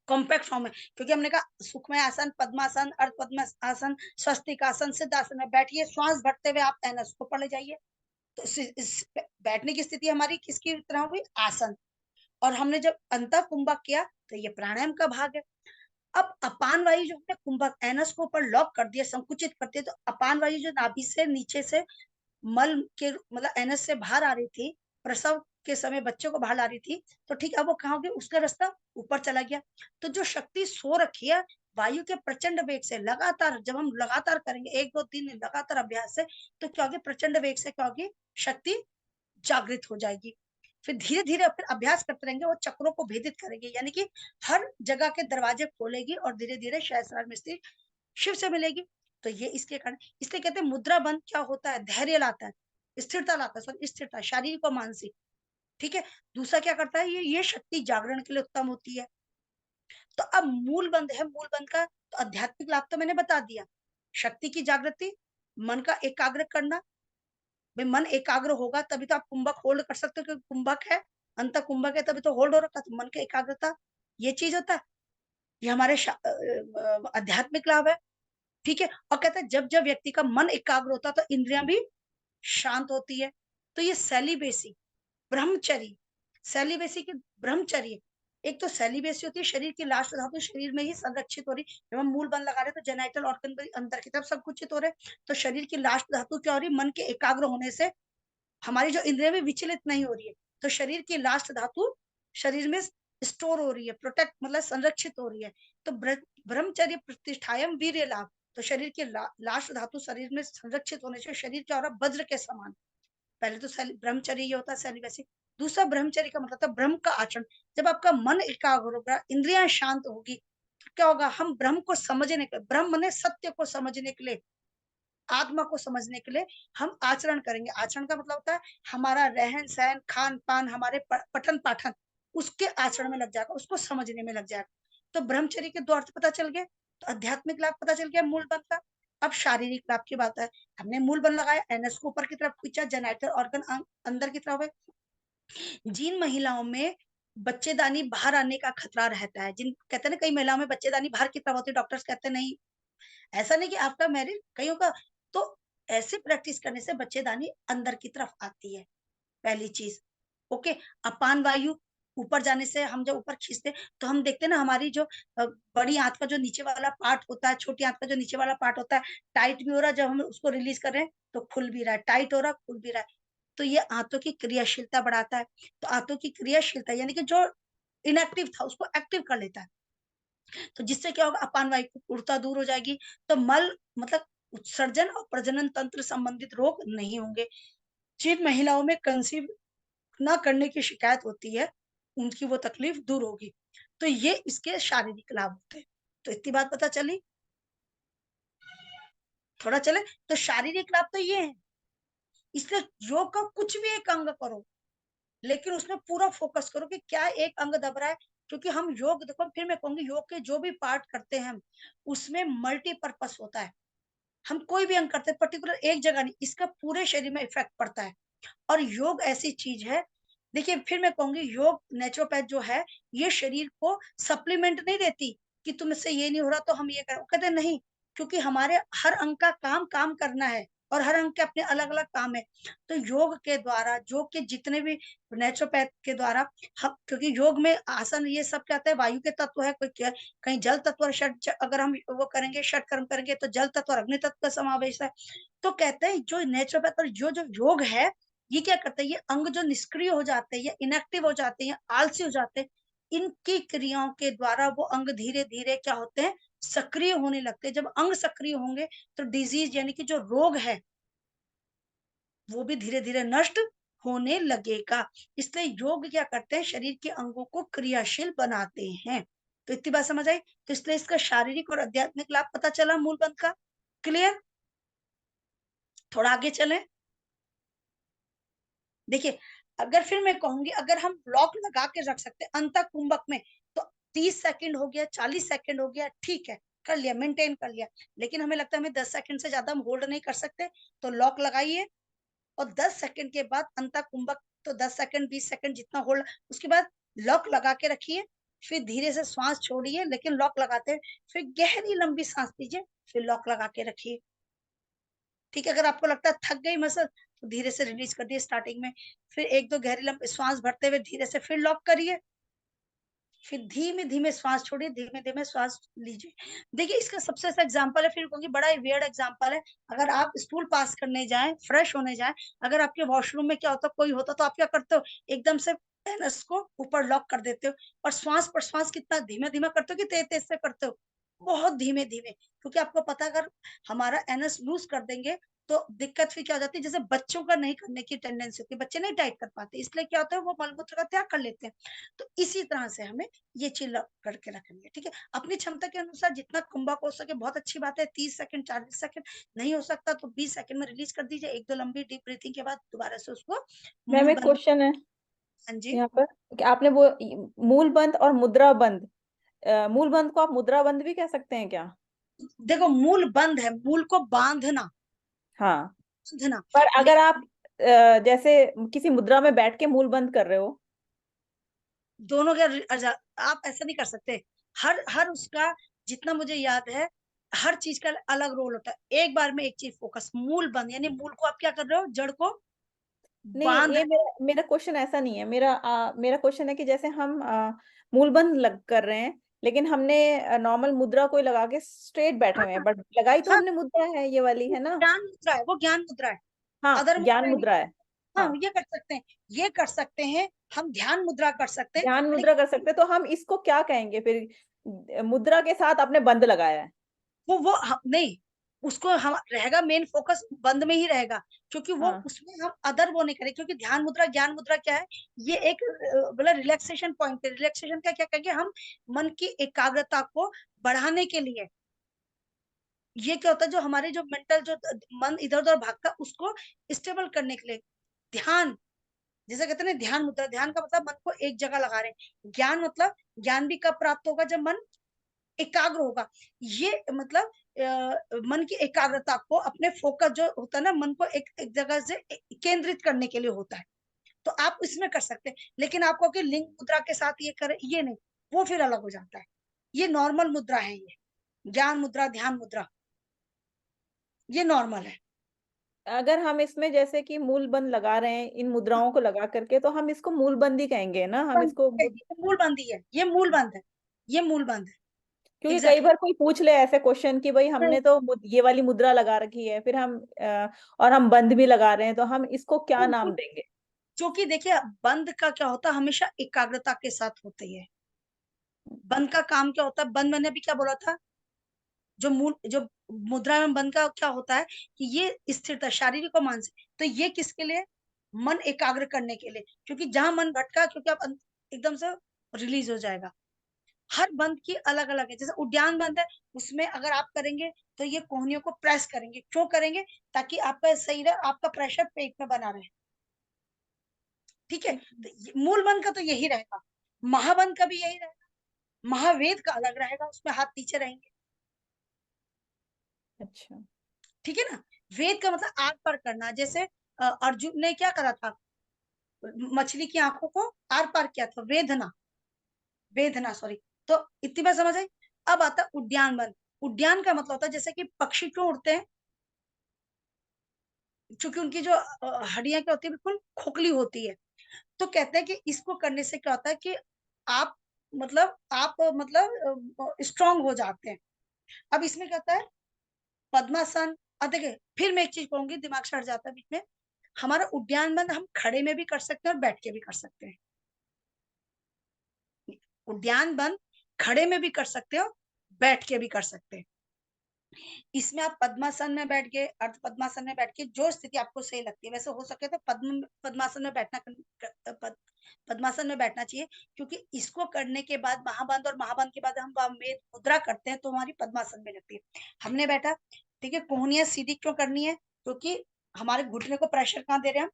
कॉम्पैक्ट फॉर्म है। क्योंकि हमने कहा सुखमय आसन, पद्मासन, अर्ध पद्मासन, स्वस्तिक आसन, सिद्धासन में बैठिए, श्वास भरते हुए आप एनएस को पढ़ जाइए। तो बैठने की स्थिति हमारी किसकी तरह हुई, आसन। और हमने जब अंत कुंभक किया तो ये प्राणायाम का भाग है। अब अपान वायु जो हमने कुंभक एनस को ऊपर लॉक कर दिया, संकुचित कर दिया, तो अपान वायु जो नाभि से नीचे से मल के मतलब एनस से बाहर आ रही थी, प्रसव के समय बच्चे को बाहर आ रही थी, तो ठीक है वो कहाँ गई, उसका रास्ता ऊपर चला गया। तो जो शक्ति सो रखी है वायु के प्रचंड वेग से, लगातार जब हम लगातार करेंगे 1 2 3 दिन लगातार अभ्यास से, तो क्या होगी, प्रचंड वेग से क्या होगी, शक्ति जागृत हो जाएगी। फिर धीरे धीरे फिर अभ्यास करते रहेंगे, वो चक्रों को भेदित करेंगे, यानी कि हर जगह के दरवाजे खोलेगी और धीरे धीरे सहस्रार में स्थित शिव से मिलेगी। तो ये इसके कारण, इसलिए कहते हैं मुद्रा बंध क्या होता है, धैर्य लाता है, स्थिरता लाता है, सॉरी स्थिरता, शारीरिक और मानसिक। ठीक है। दूसरा क्या करता है, ये शक्ति जागरण के लिए उत्तम होती है। तो अब मूल बंध है, मूल बंध का तो आध्यात्मिक लाभ तो मैंने बता दिया, शक्ति की जागृति, मन का एकाग्र करना। भाई मन एकाग्र होगा तभी तो आप कुंभक होल्ड कर सकते हो, क्योंकि कुंभक है, अंत कुंभक है, तभी तो होल्ड हो रखा, तो मन की एकाग्रता, ये चीज होता है। ये हमारे आध्यात्मिक लाभ है। ठीक है। और कहते हैं जब जब व्यक्ति का मन एकाग्र होता है तो इंद्रियां भी शांत होती है। तो ये सेलिबेसी, ब्रह्मचर्य, सेलिबेसी की ब्रह्मचर्य, एक तो सेलिबेसी होती है, शरीर की लास्ट धातु शरीर में ही संरक्षित हो रही। जब हम मूल बंद लगा रहे हैं तो जेनाइटल ऑर्गन अंदर की तरफ संकुचित हो रहे, तो शरीर की लास्ट धातु क्या हो रही, मन के एकाग्र होने से हमारी जो इंद्रिय में विचलित नहीं हो रही है, तो शरीर की लास्ट धातु शरीर में स्टोर हो रही है, प्रोटेक्ट मतलब संरक्षित हो रही है। तो ब्रह्मचर्य प्रतिष्ठायम वीर्य लाभ, तो शरीर की लास्ट धातु शरीर में संरक्षित होने से शरीर क्या हो रहा है, वज्र के समान। पहले तो ब्रह्मचर्य ये होता है सेलिबेसी। दूसरा ब्रह्मचर्य का मतलब था ब्रह्म का आचरण। जब आपका मन एकाग्र होगा, इंद्रियां शांत होगी, तो क्या होगा, हम ब्रह्म को समझने के, ब्रह्म ने सत्य को समझने के लिए, आत्मा को समझने के लिए हम आचरण करेंगे। आचरण का मतलब होता है हमारा रहन सहन, खान पान, हमारे पठन पाठन उसके आचरण में लग जाएगा, उसको समझने में लग जाएगा। तो ब्रह्मचर्य के दो अर्थ पता चल गए, तो आध्यात्मिक लाभ पता चल गया मूल बंध का। अब शारीरिक लाभ की बात है। हमने मूल बंध लगाया, एनएस को ऊपर की तरफ खींचा, जेनाइटल ऑर्गन अंदर की तरफ है। जिन महिलाओं में बच्चेदानी बाहर आने का खतरा रहता है, जिन कहते हैं ना कई महिलाओं में बच्चेदानी बाहर की तरफ होती है, डॉक्टर्स कहते हैं नहीं, ऐसा नहीं कि आफ्टर मैरिज कईयों का, तो ऐसे प्रैक्टिस करने से बच्चेदानी अंदर की तरफ आती है, पहली चीज। ओके, अपान वायु ऊपर जाने से, हम जब ऊपर खींचते तो हम देखते हैं ना हमारी जो बड़ी आंत का जो नीचे वाला पार्ट होता है, छोटी आंत का जो नीचे वाला पार्ट होता है, टाइट भी हो रहा है, जब हम उसको रिलीज कर रहे हैं तो खुल भी रहा है, टाइट हो रहा है, खुल भी रहा है। तो ये आंतों की क्रियाशीलता बढ़ाता है। तो आंतों की क्रियाशीलता यानी कि जो इनएक्टिव था उसको एक्टिव कर लेता है। तो जिससे क्या होगा, अपान वायु की पूर्णता दूर हो जाएगी, तो मल मतलब उत्सर्जन और प्रजनन तंत्र संबंधित रोग नहीं होंगे। जिन महिलाओं में कंसीव ना करने की शिकायत होती है, उनकी वो तकलीफ दूर होगी। तो ये इसके शारीरिक लाभ होते हैं। तो इतनी बात पता चली, थोड़ा चले। तो शारीरिक लाभ तो ये है, इसलिए योग का कुछ भी एक अंग करो, लेकिन उसमें पूरा फोकस करो कि क्या एक अंग दब रहा है। क्योंकि हम योग, देखो फिर मैं कहूंगी, योग के जो भी पार्ट करते हैं हम, उसमें मल्टीपर्पस होता है। हम कोई भी अंग करते हैं पर्टिकुलर एक जगह नहीं, इसका पूरे शरीर में इफेक्ट पड़ता है। और योग ऐसी चीज है, देखिए फिर मैं कहूंगी, योग नेचुरोपैथ जो है, ये शरीर को सप्लीमेंट नहीं देती कि तुमसे ये नहीं हो रहा तो हम ये करें, कहते नहीं, क्योंकि हमारे हर अंग का काम काम करना है, और हर अंग के अपने अलग अलग काम है। तो योग के द्वारा, योग के जितने भी नेचुरोपैथ के द्वारा हम, क्योंकि योग में आसन ये सब क्या होता है, वायु के तत्व है, कोई कहीं जल तत्व, अगर हम वो करेंगे षट कर्म करेंगे तो जल तत्व और अग्नि तत्व का समावेश है। तो कहते हैं जो नेचुरोपैथ और जो जो योग है, ये क्या करता है, ये अंग जो निष्क्रिय हो जाते हैं या इनएक्टिव हो जाते हैं, आलसी हो जाते हैं, इनकी क्रियाओं के द्वारा वो अंग धीरे धीरे क्या होते हैं, सक्रिय होने लगते हैं। जब अंग सक्रिय होंगे तो डिजीज यानी कि जो रोग है वो भी धीरे धीरे नष्ट होने लगेगा। इसलिए योग क्या करते हैं, शरीर के अंगों को क्रियाशील बनाते हैं। तो इतनी बात समझ आई। तो इसलिए इसका शारीरिक और आध्यात्मिक लाभ पता चला मूल बंध का। क्लियर, थोड़ा आगे चलें। देखिए, अगर फिर मैं कहूंगी, अगर हम ब्लॉक लगा के रख सकते अंत कुंभक में, तो 30 सेकंड हो गया, 40 सेकंड हो गया, ठीक है, कर लिया, मेंटेन कर लिया। लेकिन हमें लगता है हमें 10 सेकंड से ज्यादा हम होल्ड नहीं कर सकते, तो लॉक लगाइए, और 10 सेकंड के बाद अंत कुंभक, तो 10 सेकंड 20 सेकंड जितना होल्ड, उसके बाद लॉक लगा के रखिए, फिर धीरे से श्वास छोड़िए, लेकिन लॉक लगाते हैं, फिर गहरी लंबी सांस लीजिए, फिर लॉक लगा के रखिए। ठीक है, अगर आपको लगता है थक गई मसल, तो धीरे से रिलीज कर दिए स्टार्टिंग में, फिर एक दो गहरी लंबी श्वास भरते हुए धीरे से फिर लॉक करिए, फिर धीमे धीमे श्वास छोड़िए, धीमे धीमे श्वास लीजिए। देखिए, इसका सबसे अच्छा एग्जांपल है, फिर कहूंगी बड़ा ही वियर्ड एग्जांपल है। अगर आप स्कूल पास करने जाएं, फ्रेश होने जाएं, अगर आपके वॉशरूम में क्या होता, कोई होता, तो आप क्या करते हो, एकदम से एनएस को ऊपर लॉक कर देते हो, और श्वास पर श्वास कितना धीमे धीमे करते हो कि तेज तेज से करते हो, बहुत धीमे धीमे। क्योंकि आपको पता है, अगर हमारा एनएस लूज कर देंगे तो दिक्कत फिर क्या हो जाती है, जैसे बच्चों का नहीं करने की टेंडेंसी होती है, बच्चे नहीं टाइट कर पाते, इसलिए क्या होता है, वो मलमूत्र का त्याग कर लेते हैं। तो इसी तरह से हमें ये चीज करके रखनी है। ठीक है, अपनी क्षमता के अनुसार जितना कुंभक हो सके, बहुत अच्छी बात है, 30 सेकंड 40 सेकंड, नहीं हो सकता तो 20 सेकंड में रिलीज कर दीजिए, एक दो लंबी डीप ब्रीथिंग के बाद दोबारा से उसको मैम मूल एक बंद। क्वेश्चन है हाँ जी, यहाँ पर कि आपने वो मूल बंद और मुद्रा बंद, मूल बंद को आप मुद्रा बंद भी कह सकते हैं क्या? देखो मूल बंद है, मूल को बांधना, हाँ, बांधना। पर अगर लेकिन आप जैसे किसी मुद्रा में बैठ के मूल बंद कर रहे हो। दोनों के आप ऐसा नहीं कर सकते। हर हर उसका, जितना मुझे याद है, हर चीज का अलग रोल होता है। एक बार में एक चीज फोकस, मूल बंद यानी मूल को आप क्या कर रहे हो, जड़ को नहीं, बांध। ये मेरा मेरा क्वेश्चन ऐसा नहीं है। मेरा मेरा क्वेश्चन है कि जैसे हम मूल बंद लग कर रहे हैं, लेकिन हमने नॉर्मल मुद्रा कोई लगा के स्ट्रेट बैठे हुए हैं, बट लगाई तो हाँ, हमने मुद्रा है, ये वाली है ना। ज्ञान मुद्रा है, वो ज्ञान मुद्रा है, हाँ, अदर ज्ञान मुद्रा नहीं। मुद्रा है। हाँ, हाँ, ये कर सकते हैं, ये कर सकते हैं, हम ध्यान मुद्रा कर सकते हैं, ध्यान मुद्रा कर लेकिन सकते हैं, तो हम इसको क्या कहेंगे फिर? मुद्रा के साथ आपने बंद लगाया है। नहीं, उसको हम रहेगा, मेन फोकस बंद में ही रहेगा, क्योंकि वो हाँ, उसमें हम अदर वो नहीं करें, क्योंकि ध्यान मुद्रा ज्ञान मुद्रा क्या है, ये एक मतलब रिलैक्सेशन पॉइंट है। रिलैक्सेशन का क्या कहेंगे हम, मन की एकाग्रता को बढ़ाने के लिए। ये क्या होता है, जो हमारे जो मेंटल जो मन इधर उधर भागता उसको स्टेबल करने के लिए ध्यान, जैसे कहते हैं ना ध्यान मुद्रा, ध्यान का मतलब मन को एक जगह लगा रहे हैं। ज्ञान मतलब ज्ञान भी कब प्राप्त होगा, जब मन एकाग्र होगा। ये मतलब मन की एकाग्रता को, अपने फोकस जो होता है ना, मन को एक जगह से केंद्रित करने के लिए होता है। तो आप इसमें कर सकते हैं, लेकिन आपको कि लिंग मुद्रा के साथ ये करें, ये नहीं, वो फिर अलग हो जाता है। ये नॉर्मल मुद्रा है, ये ज्ञान मुद्रा ध्यान मुद्रा ये नॉर्मल है। अगर हम इसमें जैसे कि मूल बंद लगा रहे हैं इन मुद्राओं को लगा करके, तो हम इसको मूल बंद ही कहेंगे ना, हम बंद इसको है, ये मूल बंद ही है, ये मूल बंद है, ये मूल बंद है। क्योंकि कई एग्जैक्टली बार कोई पूछ ले ऐसे क्वेश्चन कि भाई exactly. हमने तो ये वाली मुद्रा लगा रखी है, फिर हम और हम बंद भी लगा रहे हैं, तो हम इसको क्या नाम देंगे? क्योंकि देखिए, बंद का क्या होता है, हमेशा एकाग्रता के साथ होती है। बंद का काम क्या होता है, बंद मैंने अभी क्या बोला था, जो मुद्रा में बंद का क्या होता है कि ये स्थिरता शारीरिक और मानसिक, तो ये किसके लिए, मन एकाग्र करने के लिए, क्योंकि जहां मन भटका, क्योंकि आप एकदम से रिलीज हो जाएगा। हर बंद की अलग अलग है, जैसे उद्यान बंद है, उसमें अगर आप करेंगे तो ये कोहनियों को प्रेस करेंगे, क्यों करेंगे, ताकि आपका सही रहे, आपका प्रेशर पेट में बना रहे। ठीक है, तो मूल बंद का तो यही रहेगा, महाबंद का भी यही रहेगा, महावेद का अलग रहेगा, उसमें हाथ नीचे रहेंगे। अच्छा। ठीक है ना, वेद का मतलब आर पार करना, जैसे अर्जुन ने क्या करा था, मछली की आंखों को आर पार किया था, वेदना, वेदना सॉरी। तो इतनी बात समझ आई। अब आता उद्यान बंद। उद्यान का मतलब होता है, जैसे कि पक्षी क्यों उड़ते हैं, क्योंकि उनकी जो हड्डियां क्या होती है, बिल्कुल खोखली होती है। तो कहते हैं कि इसको करने से क्या होता है कि आप आप स्ट्रांग हो जाते हैं। अब इसमें क्या होता है, पद्मासन। अब देखिए, फिर मैं एक चीज कहूंगी, दिमाग से हट जाता है बीच में, हमारा उद्यान बंद हम खड़े में भी कर सकते हैं और बैठ के भी कर सकते हैं। उद्यान बंद खड़े में भी कर सकते हो, बैठ के भी कर सकते हैं। इसमें आप पद्मासन में बैठ के, अर्ध पद्मासन में बैठ के, जो स्थिति आपको सही लगती है, वैसे हो सके तो पद्मासन में बैठना, पद्मासन में बैठना चाहिए, क्योंकि इसको करने के बाद महाबंद, और महाबंद के बाद हम मुद्रा करते हैं, तो हमारी पद्मासन में लगती है। हमने बैठा, ठीक है, कोहनियां सीधी क्यों करनी है, क्योंकि हमारे घुटने को प्रेशर कहाँ दे रहे हैं हम,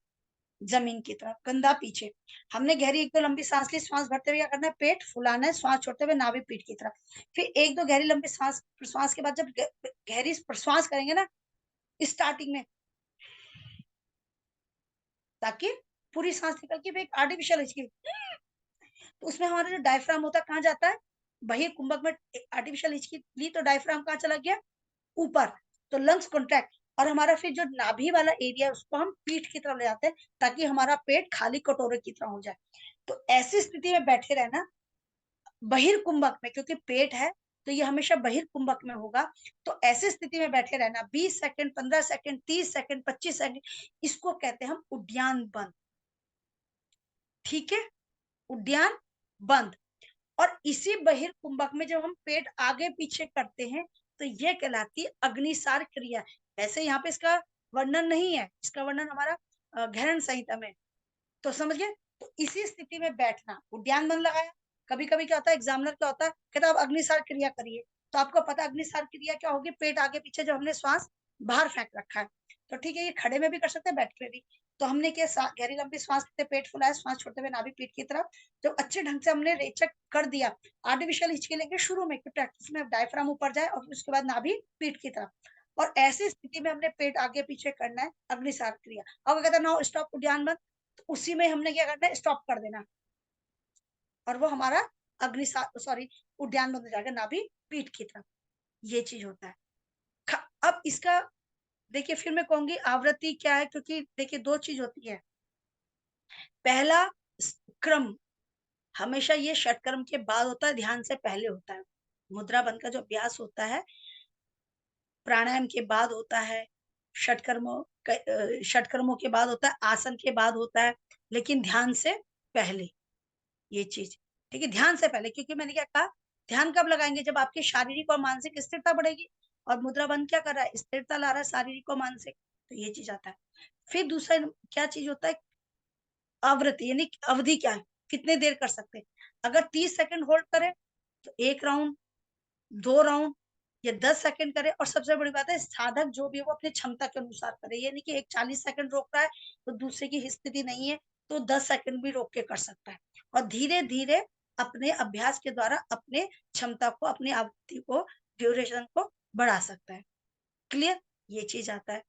जमीन की तरफ, कंधा पीछे। हमने गहरी एक दो लंबी सांस ली, श्वास भरते हुए क्या करना है, पेट फुलाना है, श्वास छोड़ते हुए नाभि पीठ की तरफ। फिर एक दो गहरी लंबी सांस, प्रश्वास के बाद जब गहरी प्रश्वास करेंगे ना स्टार्टिंग में, ताकि पूरी सांस निकल के एक आर्टिफिशियल हिचकी, तो उसमें हमारा जो डायफ्राम होता है कहाँ जाता है, बहिर कुंभक में आर्टिफिशियल हिचकी ली तो डायफ्राम कहाँ चला गया, ऊपर, तो लंग्स कॉन्ट्रैक्ट, और हमारा फिर जो नाभि वाला एरिया है उसको हम पीठ की तरफ ले जाते हैं, ताकि हमारा पेट खाली कटोरे की तरह हो जाए। तो ऐसी स्थिति में बैठे रहना बहिर्कुंभक में, क्योंकि पेट है तो ये हमेशा बहिर्कुंभक में होगा। तो ऐसी स्थिति में बैठे रहना 20 सेकंड, 15 सेकंड, 30 सेकंड, 25 सेकंड, इसको कहते हैं हम उद्यान बंद। ठीक है, उद्यान बंद। और इसी बहिर्कुंभक में जब हम पेट आगे पीछे करते हैं, तो ये कहलाती है अग्निसार क्रिया। वैसे यहाँ पे इसका वर्णन नहीं है, इसका वर्णन हमारा गहन संहिता में, तो समझ गए। तो इसी स्थिति में बैठना, उद्यान बंद लगाया। कभी कभी क्या होता है, एग्जामिनर क्या होता है, कहता है आप अग्निसार क्रिया करिए, तो आपको पता है अग्निसार क्रिया क्या होगी, पेट आगे पीछे जो हमने श्वास बाहर फेंक रखा है। तो ठीक है, ये खड़े में भी कर सकते हैं, बैठ के भी। तो हमने क्या, गहरी लंबी श्वास लेते, पेट फुलाया, श्वास छोड़ते हुए नाभि पीठ की तरफ, जब अच्छे ढंग से हमने रेचक कर दिया, आर्टिफिशियल हिचकी लेंगे शुरू में कि प्रैक्टिस में डायफ्राम ऊपर जाए, और उसके बाद नाभि पीठ की तरफ, और ऐसी स्थिति में हमने पेट आगे पीछे करना है, अग्निसार क्रिया। और कहता है नो स्टॉप उद्यान बंद, तो उसी में हमने क्या करना है, स्टॉप कर देना, और वो हमारा अग्निसार सॉरी उद्यान बंद हो जाएगा, नाभि पीठ की तरफ। ये चीज होता है। अब इसका देखिए, फिर मैं कहूंगी आवृत्ति क्या है, क्योंकि देखिए दो चीज होती है। पहला क्रम, हमेशा ये षटकर्म के बाद होता है, ध्यान से पहले होता है। मुद्रा बंद का जो अभ्यास होता है प्राणायाम के बाद होता है, षटकर्मों के बाद होता है, आसन के बाद होता है, लेकिन ध्यान से पहले ये चीज, ठीक है, ध्यान से पहले। क्योंकि मैंने क्या कहा, ध्यान कब लगाएंगे, जब आपकी शारीरिक और मानसिक स्थिरता बढ़ेगी। और मुद्रा बंद क्या कर रहा है, स्थिरता ला रहा है शारीरिक और मानसिक, तो ये चीज आता है। फिर दूसरा क्या चीज होता है, आवृत्ति, यानी अवधि क्या है, कितने देर कर सकते हैं। अगर 30 सेकंड होल्ड करें तो 1 राउंड, 2 राउंड या 10 सेकंड करे। और सबसे बड़ी बात है, साधक जो भी है वो अपनी क्षमता के अनुसार करे, ये नहीं कि एक 40 सेकंड रोक रहा है तो दूसरे की स्थिति नहीं है तो 10 सेकंड भी रोक के कर सकता है। और धीरे धीरे अपने अभ्यास के द्वारा अपने क्षमता को, अपनी आवृत्ति को, ड्यूरेशन को बढ़ा सकता है। क्लियर, ये चीज आता है।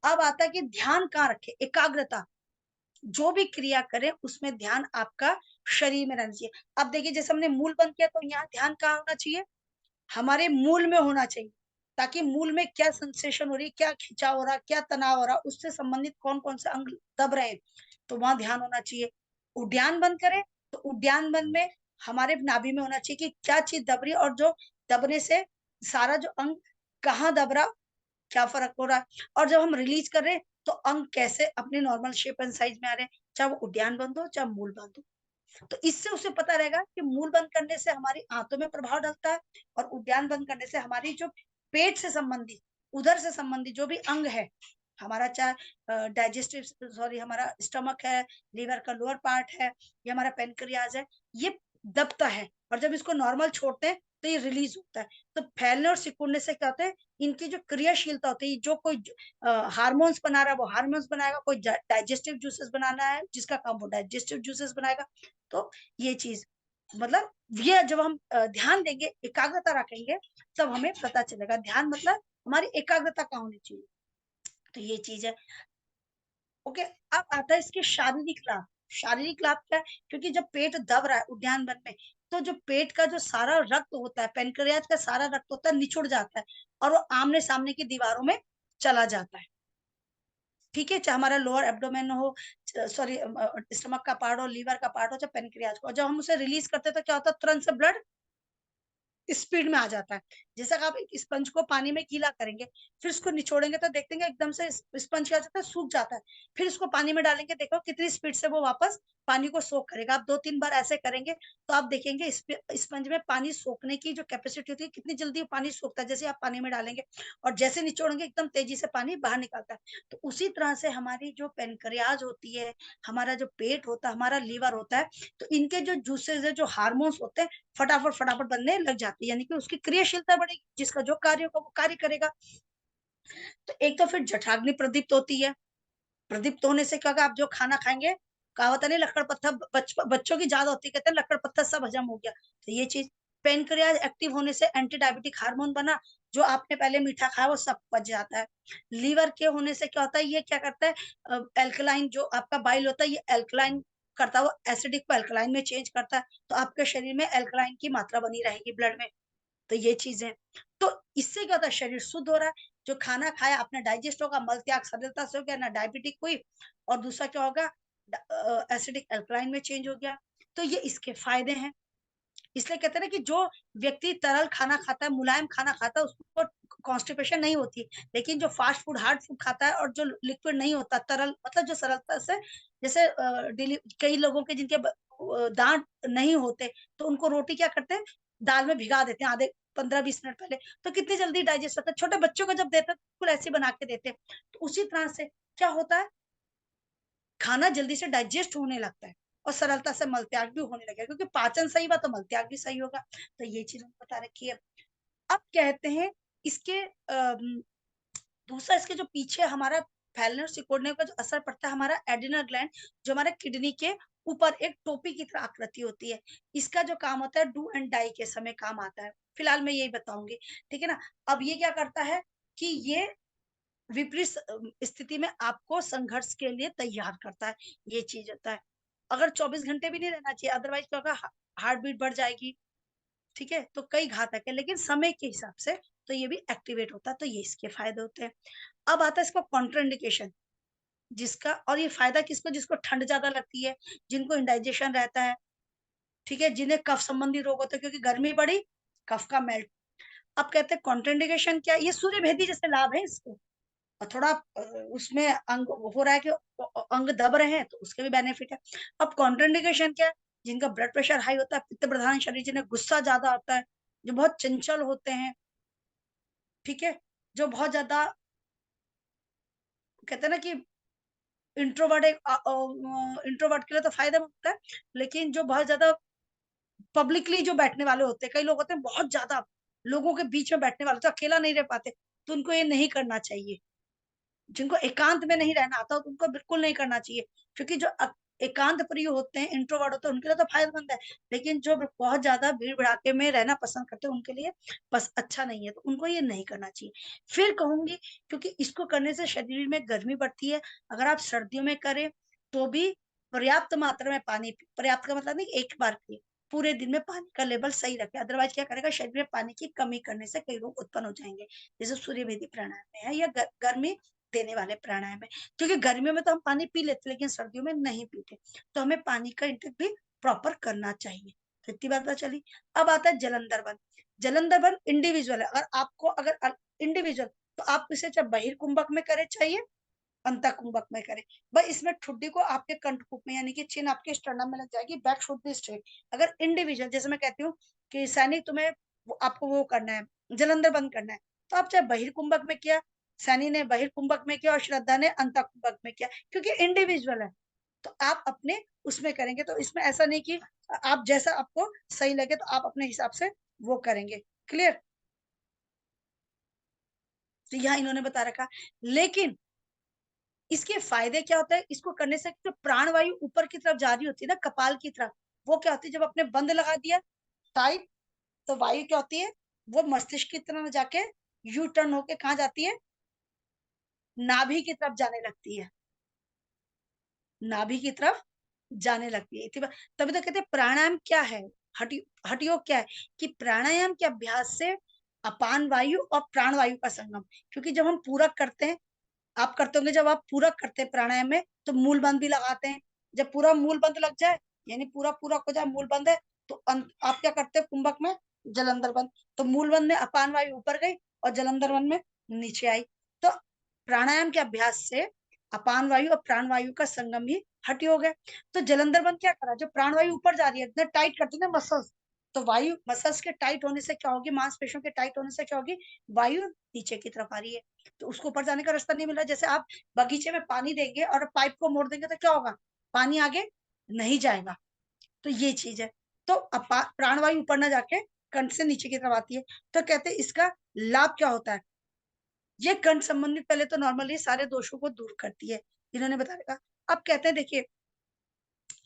अब आता है कि ध्यान कहाँ रखे, एकाग्रता। जो भी क्रिया करें उसमें ध्यान आपका शरीर में रहना चाहिए। अब देखिए, जैसे हमने मूल बंद किया तो यहाँ ध्यान कहाँ होना चाहिए, हमारे मूल में होना चाहिए, ताकि मूल में क्या सेंसेशन हो रही है, क्या खिंचाव हो रहा है, क्या तनाव हो रहा है, उससे संबंधित कौन कौन से अंग दब रहे हैं, तो वहां ध्यान होना चाहिए। उद्यान बंद करें तो उद्यान बंद में हमारे नाभि में होना चाहिए कि क्या चीज दब रही है, और जो दबने से सारा जो अंग कहाँ दब रहा, क्या फर्क हो रहा है। और जब हम रिलीज कर रहे हैं तो अंग कैसे अपने नॉर्मल शेप एंड साइज में आ रहे हैं, चाहे वो उद्यान बंद हो चाहे मूल बंद हो। तो इससे उसे पता रहेगा कि मूल बंद करने से हमारी आंतों में प्रभाव डलता है, और उद्यान बंद करने से हमारी जो पेट से संबंधित, उधर से संबंधित जो भी अंग है हमारा, चाहे डाइजेस्टिव, सॉरी, हमारा स्टमक है, लीवर का लोअर पार्ट है, ये हमारा पेनक्रियाज है, ये दबता है। और जब इसको नॉर्मल छोड़ते हैं तो ये रिलीज होता है। तो फैलने और सिकुड़ने से क्या होता है, इनकी जो क्रियाशीलता होती है, जो कोई हार्मोन्स बना रहा है वो हार्मोन्स बनाएगा, कोई डाइजेस्टिव जूसेस बनाना है जिसका काम वो डाइजेस्टिव जूसेस बनाएगा। तो ये चीज, मतलब ये जब हम ध्यान देंगे, एकाग्रता रखेंगे, तब हमें पता चलेगा। ध्यान मतलब हमारी एकाग्रता कहाँ होनी चाहिए, तो ये चीज है। ओके, अब आता है इसके शारीरिक लाभ। शारीरिक लाभ क्या है, क्योंकि जब पेट दब रहा है उद्यान बन में, तो जो पेट का जो सारा रक्त होता है, पेनक्रियाज का सारा रक्त होता है, निचुड़ जाता है और वो आमने सामने की दीवारों में चला जाता है। ठीक है, चाहे हमारा लोअर एब्डोमेन हो, सॉरी, स्टमक का पार्ट हो, लीवर का पार्ट हो, चाहे पेनक्रियाज को, जब हम उसे रिलीज करते हैं तो क्या होता है, तुरंत से ब्लड स्पीड में आ जाता है। जैसा कि आप एक स्पंज को पानी में गीला करेंगे, फिर उसको निचोड़ेंगे तो देखते हैं एकदम से स्पंज क्या जाता है, सूख जाता है। फिर उसको पानी में डालेंगे, देखो कितनी स्पीड से वो वापस पानी को सोख करेगा। आप 2-3 बार ऐसे करेंगे तो आप देखेंगे स्पंज में पानी सोखने की जो कैपेसिटी होती है, कितनी जल्दी पानी सोखता है जैसे आप पानी में डालेंगे, और जैसे निचोड़ेंगे एकदम तेजी से पानी बाहर निकलता है। तो उसी तरह से हमारी जो पेनक्रियाज होती है, हमारा जो पेट होता है, हमारा लीवर होता है, तो इनके जो जूसेस है, जो हार्मोन्स होते हैं, फटाफट फटाफट बनने लग जाती है, यानी कि उसकी क्रियाशीलता बढ़ेगी, जिसका जो कार्य होगा वो कार्य करेगा। तो एक तो फिर जठराग्नि प्रदीप्त होती है। प्रदीप्त होने से क्या होगा, आप जो खाना खाएंगे, कहावत है नहीं, लक्कड़ पत्थर बच्चों की ज्यादा होती है, कहते हैं लक्कड़ पत्थर सब हजम हो गया। तो ये चीज, पेनक्रियाज एक्टिव होने से एंटी डायबिटिक हार्मोन बना, जो आपने पहले मीठा खाया वो सब पच जाता है। लीवर के होने से क्या होता है, ये क्या करता है, एल्कलाइन जो आपका बाइल होता है, ये एल्कलाइन करता है, वो एसिडिक को एल्कलाइन में चेंज करता है, तो आपके शरीर में एल्कलाइन की मात्रा बनी रहेगी ब्लड में। तो ये चीजें, तो इससे क्या होता है, शरीर शुद्ध हो रहा है, जो खाना खाया आपने डाइजेस्ट होगा, मल त्याग सरलता से हो गया, ना डायबिटिक हुई, और दूसरा क्या होगा, एसिडिक अल्कलाइन में चेंज हो गया। तो ये इसके फायदे हैं। इसलिए कहते हैं ना कि जो व्यक्ति तरल खाना खाता है, मुलायम खाना खाता है, उसको कॉन्स्टिपेशन नहीं होती। लेकिन जो फास्ट फूड, हार्ड फूड खाता है और जो लिक्विड नहीं होता, तरल मतलब जो सरलता से, जैसे कई लोगों के जिनके दांत नहीं होते, तो उनको रोटी क्या करते हैं, दाल में भिगा देते हैं आधे 15-20 मिनट पहले, तो कितनी जल्दी डाइजेस्ट होता है। छोटे बच्चों को जब देते हैं बिल्कुल ऐसे बना के देते हैं। तो उसी तरह से क्या होता है, खाना जल्दी से डाइजेस्ट होने लगता है और सरलता से मल त्याग भी होने लगेगा, क्योंकि पाचन सही हुआ तो मल त्याग भी सही होगा। तो ये चीज हमको बता रखी है। अब कहते हैं इसके दूसरा, इसके जो पीछे हमारा फैलने और सिकुड़ने का जो असर पड़ता है, हमारा एडिनल ग्लैंड, जो हमारे किडनी के ऊपर एक टोपी की तरह आकृति होती है, इसका जो काम होता है डू एंड डाई के समय काम आता है। फिलहाल मैं यही बताऊंगी, ठीक है ना। अब ये क्या करता है कि ये विपरीत स्थिति में आपको संघर्ष के लिए तैयार करता है, ये चीज होता है। अगर 24 घंटे भी नहीं रहना चाहिए, अदरवाइज क्या होगा, हार्ट बीट बढ़ जाएगी, ठीक है, तो कई घातक है। लेकिन समय के हिसाब से तो ये भी एक्टिवेट होता है, तो ये इसके फायदे होते हैं। अब आता है इसका कॉन्ट्राइंडिकेशन, जिसका, और ये फायदा किसको, जिसको ठंड ज्यादा लगती है, जिनको इंडाइजेशन रहता है, ठीक है, जिन्हें कफ संबंधी रोग होते हैं, क्योंकि गर्मी बढ़ी, कफ का मेल्ट। अब कहते हैं कॉन्ट्राइंडिकेशन क्या है, ये सूर्य भेदी जैसे लाभ है इसके, और थोड़ा उसमें अंग हो रहा है कि अंग दब रहे हैं तो उसके भी बेनिफिट है। अब कॉन्ट्राइंडिकेशन क्या है, जिनका ब्लड प्रेशर हाई होता है, पित्त प्रधान शरीर, जिन्हें गुस्सा ज्यादा आता है, जो बहुत चंचल होते हैं, ठीक है, जो बहुत ज्यादा कहते हैं ना कि इंट्रोवर्ट, इंट्रोवर्ट के लिए तो फायदा होता है, लेकिन जो बहुत ज्यादा पब्लिकली जो बैठने वाले होते हैं, कई लोग होते हैं बहुत ज्यादा लोगों के बीच में बैठने वाले, तो अकेला नहीं रह पाते, तो उनको ये नहीं करना चाहिए। जिनको एकांत में नहीं रहना आता तो उनको बिल्कुल नहीं करना चाहिए, क्योंकि जो एकांत प्रिय होते हैं, इंट्रोवर्ट होते हैं, उनके लिए तो फायदेमंद है, लेकिन जो बहुत ज्यादा भीड़ भड़ाके में रहना पसंद करते हैं उनके लिए बस अच्छा नहीं है, तो उनको ये नहीं करना चाहिए। फिर कहूंगी, क्योंकि इसको करने से शरीर में गर्मी बढ़ती है, अगर आप सर्दियों में करें तो भी पर्याप्त मात्रा में पानी, पर्याप्त का मतलब नहीं एक बार पिए, पूरे दिन में पानी का लेवल सही रखे, अदरवाइज क्या करेगा, शरीर में पानी की कमी करने से कई रोग उत्पन्न हो जाएंगे, जैसे सूर्य भेदी प्राणायाम में है, या गर्मी देने वाले प्राणायाम है। क्योंकि गर्मियों में तो हम पानी पी लेते, लेकिन सर्दियों में नहीं पीते, तो हमें पानी का इंटेक भी प्रॉपर करना चाहिए। तो इतनी बात पता चली। अब आता है जलंधर बंद। जलंधर बंद इंडिविजुअल है, अगर आपको अगर इंडिविजुअल, तो आप इसे चाहे बहिर्कुंभक में करे चाहिए अंतकुंभक में करे। भाई इसमें ठुड्डी को आपके कंठकूप में, यानी कि चिन्ह आपके स्टर्नम में लग जाएगी, बैक शुड बी स्ट्रेट। अगर इंडिविजुअल, जैसे मैं कहती हूँ कि सैनिक तुम्हें आपको वो करना है, जलंधर बंद करना है, तो आप चाहे बहिर्कुंभक में किया, सैनी ने बहिर्कुंभक में किया और श्रद्धा ने अंतकुंभक में किया, क्योंकि इंडिविजुअल है, तो आप अपने उसमें करेंगे। तो इसमें ऐसा नहीं कि आप जैसा आपको सही लगे तो आप अपने हिसाब से वो करेंगे। क्लियर? तो यहाँ इन्होंने बता रखा, लेकिन इसके फायदे क्या होता है, इसको करने से जो प्राणवायु ऊपर की तरफ जा रही होती है ना, कपाल की तरफ, वो क्या होती है, जब आपने बंद लगा दिया टाइट, तो वायु क्या होती है, वो मस्तिष्क की तरफ जाके यू टर्न होके कहाँ जाती है, नाभि की तरफ जाने लगती है, नाभि की तरफ जाने लगती है। तभी तो कहते हैं प्राणायाम क्या है, हठयोग क्या है, कि प्राणायाम के अभ्यास से अपान वायु और प्राण वायु का संगम, क्योंकि जब हम पूरक करते हैं, आप करते होंगे, जब आप पूरक करते हैं प्राणायाम में तो मूल बंद भी लगाते हैं, जब पूरा मूल बंद लग जाए, यानी पूरा पूरा हो जाए, मूल बंद है, तो आप क्या करते हैं कुंभक में, जलंधर बंद, तो मूल बंद में अपान वायु ऊपर गई और जलंधर बंद में नीचे आई। तो प्राणायाम के अभ्यास से अपान वायु और प्राण वायु का संगम ही हट योग है। तो जलंधर बंद क्या करा, जो प्राण वायु ऊपर जा रही है, इतना टाइट करते ना मसल्स, तो वायु मसल्स के टाइट होने से क्या होगी, मांसपेशियों के टाइट होने से क्या होगी, वायु नीचे की तरफ आ रही है, तो उसको ऊपर जाने का रास्ता नहीं मिल रहा। जैसे आप बगीचे में पानी देंगे और पाइप को मोड़ देंगे तो क्या होगा, पानी आगे नहीं जाएगा, तो ये चीज है। तो प्राणवायु ऊपर ना जाके कंठ से नीचे की तरफ आती है। तो कहते हैं इसका लाभ क्या होता है, ये कंठ संबंधित पहले तो नॉर्मली सारे दोषों को दूर करती है, इन्होंने बताया। अब कहते हैं देखिए,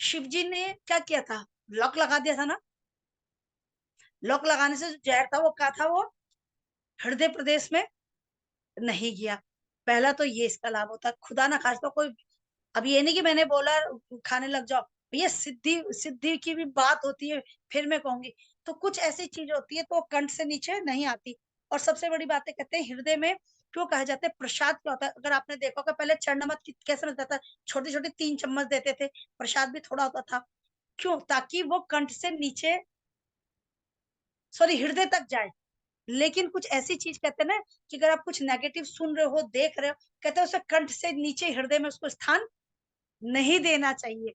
शिव जी ने क्या किया था, लॉक लगा दिया था ना, लॉक लगाने से जो जहर था वो क्या था, वो हृदय प्रदेश में नहीं गया। पहला तो ये इसका लाभ होता है, खुदा ना खास्ता कोई, अब ये नहीं कि मैंने बोला खाने लग जाओ, ये सिद्धि सिद्धि की भी बात होती है, फिर मैं कहूंगी, तो कुछ ऐसी चीज होती है तो कंठ से नीचे नहीं आती। और सबसे बड़ी बात है, कहते हैं हृदय में क्यों कहा जाता है, प्रसाद क्या होता है, अगर आपने देखा होगा पहले चरण नमक कैसे मिलता था, छोटे छोटे 3 चम्मच देते थे, प्रसाद भी थोड़ा होता था, क्यों, ताकि वो कंठ से नीचे, सॉरी हृदय तक जाए। लेकिन कुछ ऐसी चीज कहते हैं ना, कि अगर आप कुछ नेगेटिव सुन रहे हो, देख रहे हो, कहते हैं उसे कंठ से नीचे हृदय में उसको स्थान नहीं देना चाहिए।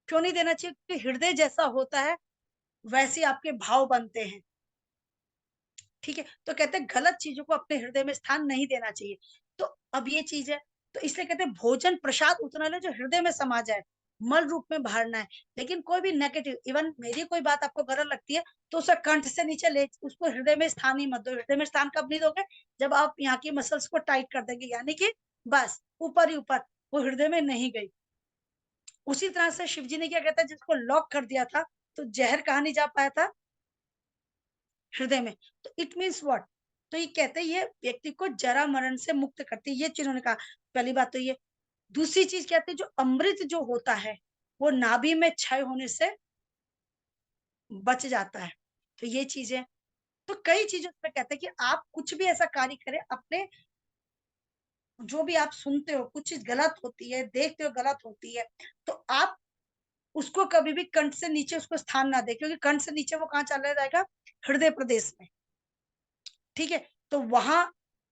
क्यों नहीं देना चाहिए, क्योंकि हृदय जैसा होता है वैसे आपके भाव बनते हैं, ठीक है। तो कहते हैं गलत चीजों को अपने हृदय में स्थान नहीं देना चाहिए। तो अब ये चीज है, तो इसलिए कहते हैं भोजन प्रसाद उतना ले जो हृदय में समा जाए, मल रूप में भरना है। लेकिन कोई भी नेगेटिव, इवन मेरी कोई बात आपको गलत लगती है तो उसे कंठ से नीचे ले, उसको हृदय में स्थान ही मत दो। हृदय में स्थान कब नहीं दोगे, जब आप यहाँ की मसल्स को टाइट कर देंगे, यानी कि बस ऊपर ही ऊपर, वो हृदय में नहीं गई। उसी तरह से शिव जी ने क्या कहता है, जिसको लॉक कर दिया था तो जहर कहाँ नहीं जा पाया था, हृदय में। तो इट मीन्स व्हाट, तो ये कहते हैं ये व्यक्ति को जरा मरण से मुक्त करती है, ये चीज उन्होंने कहा। पहली बात तो ये, दूसरी चीज कहते हैं जो अमृत जो होता है वो नाभि में क्षय होने से बच जाता है, तो ये चीजें, तो कई चीजों में कहते हैं कि आप कुछ भी ऐसा कार्य करें, अपने जो भी आप सुनते हो कुछ चीज गलत होती है, देखते हो गलत होती है, तो आप उसको कभी भी कंठ से नीचे उसको स्थान ना दे, क्योंकि कंठ से नीचे वो कहाँ चला जाएगा, हृदय प्रदेश में, ठीक है। तो वहां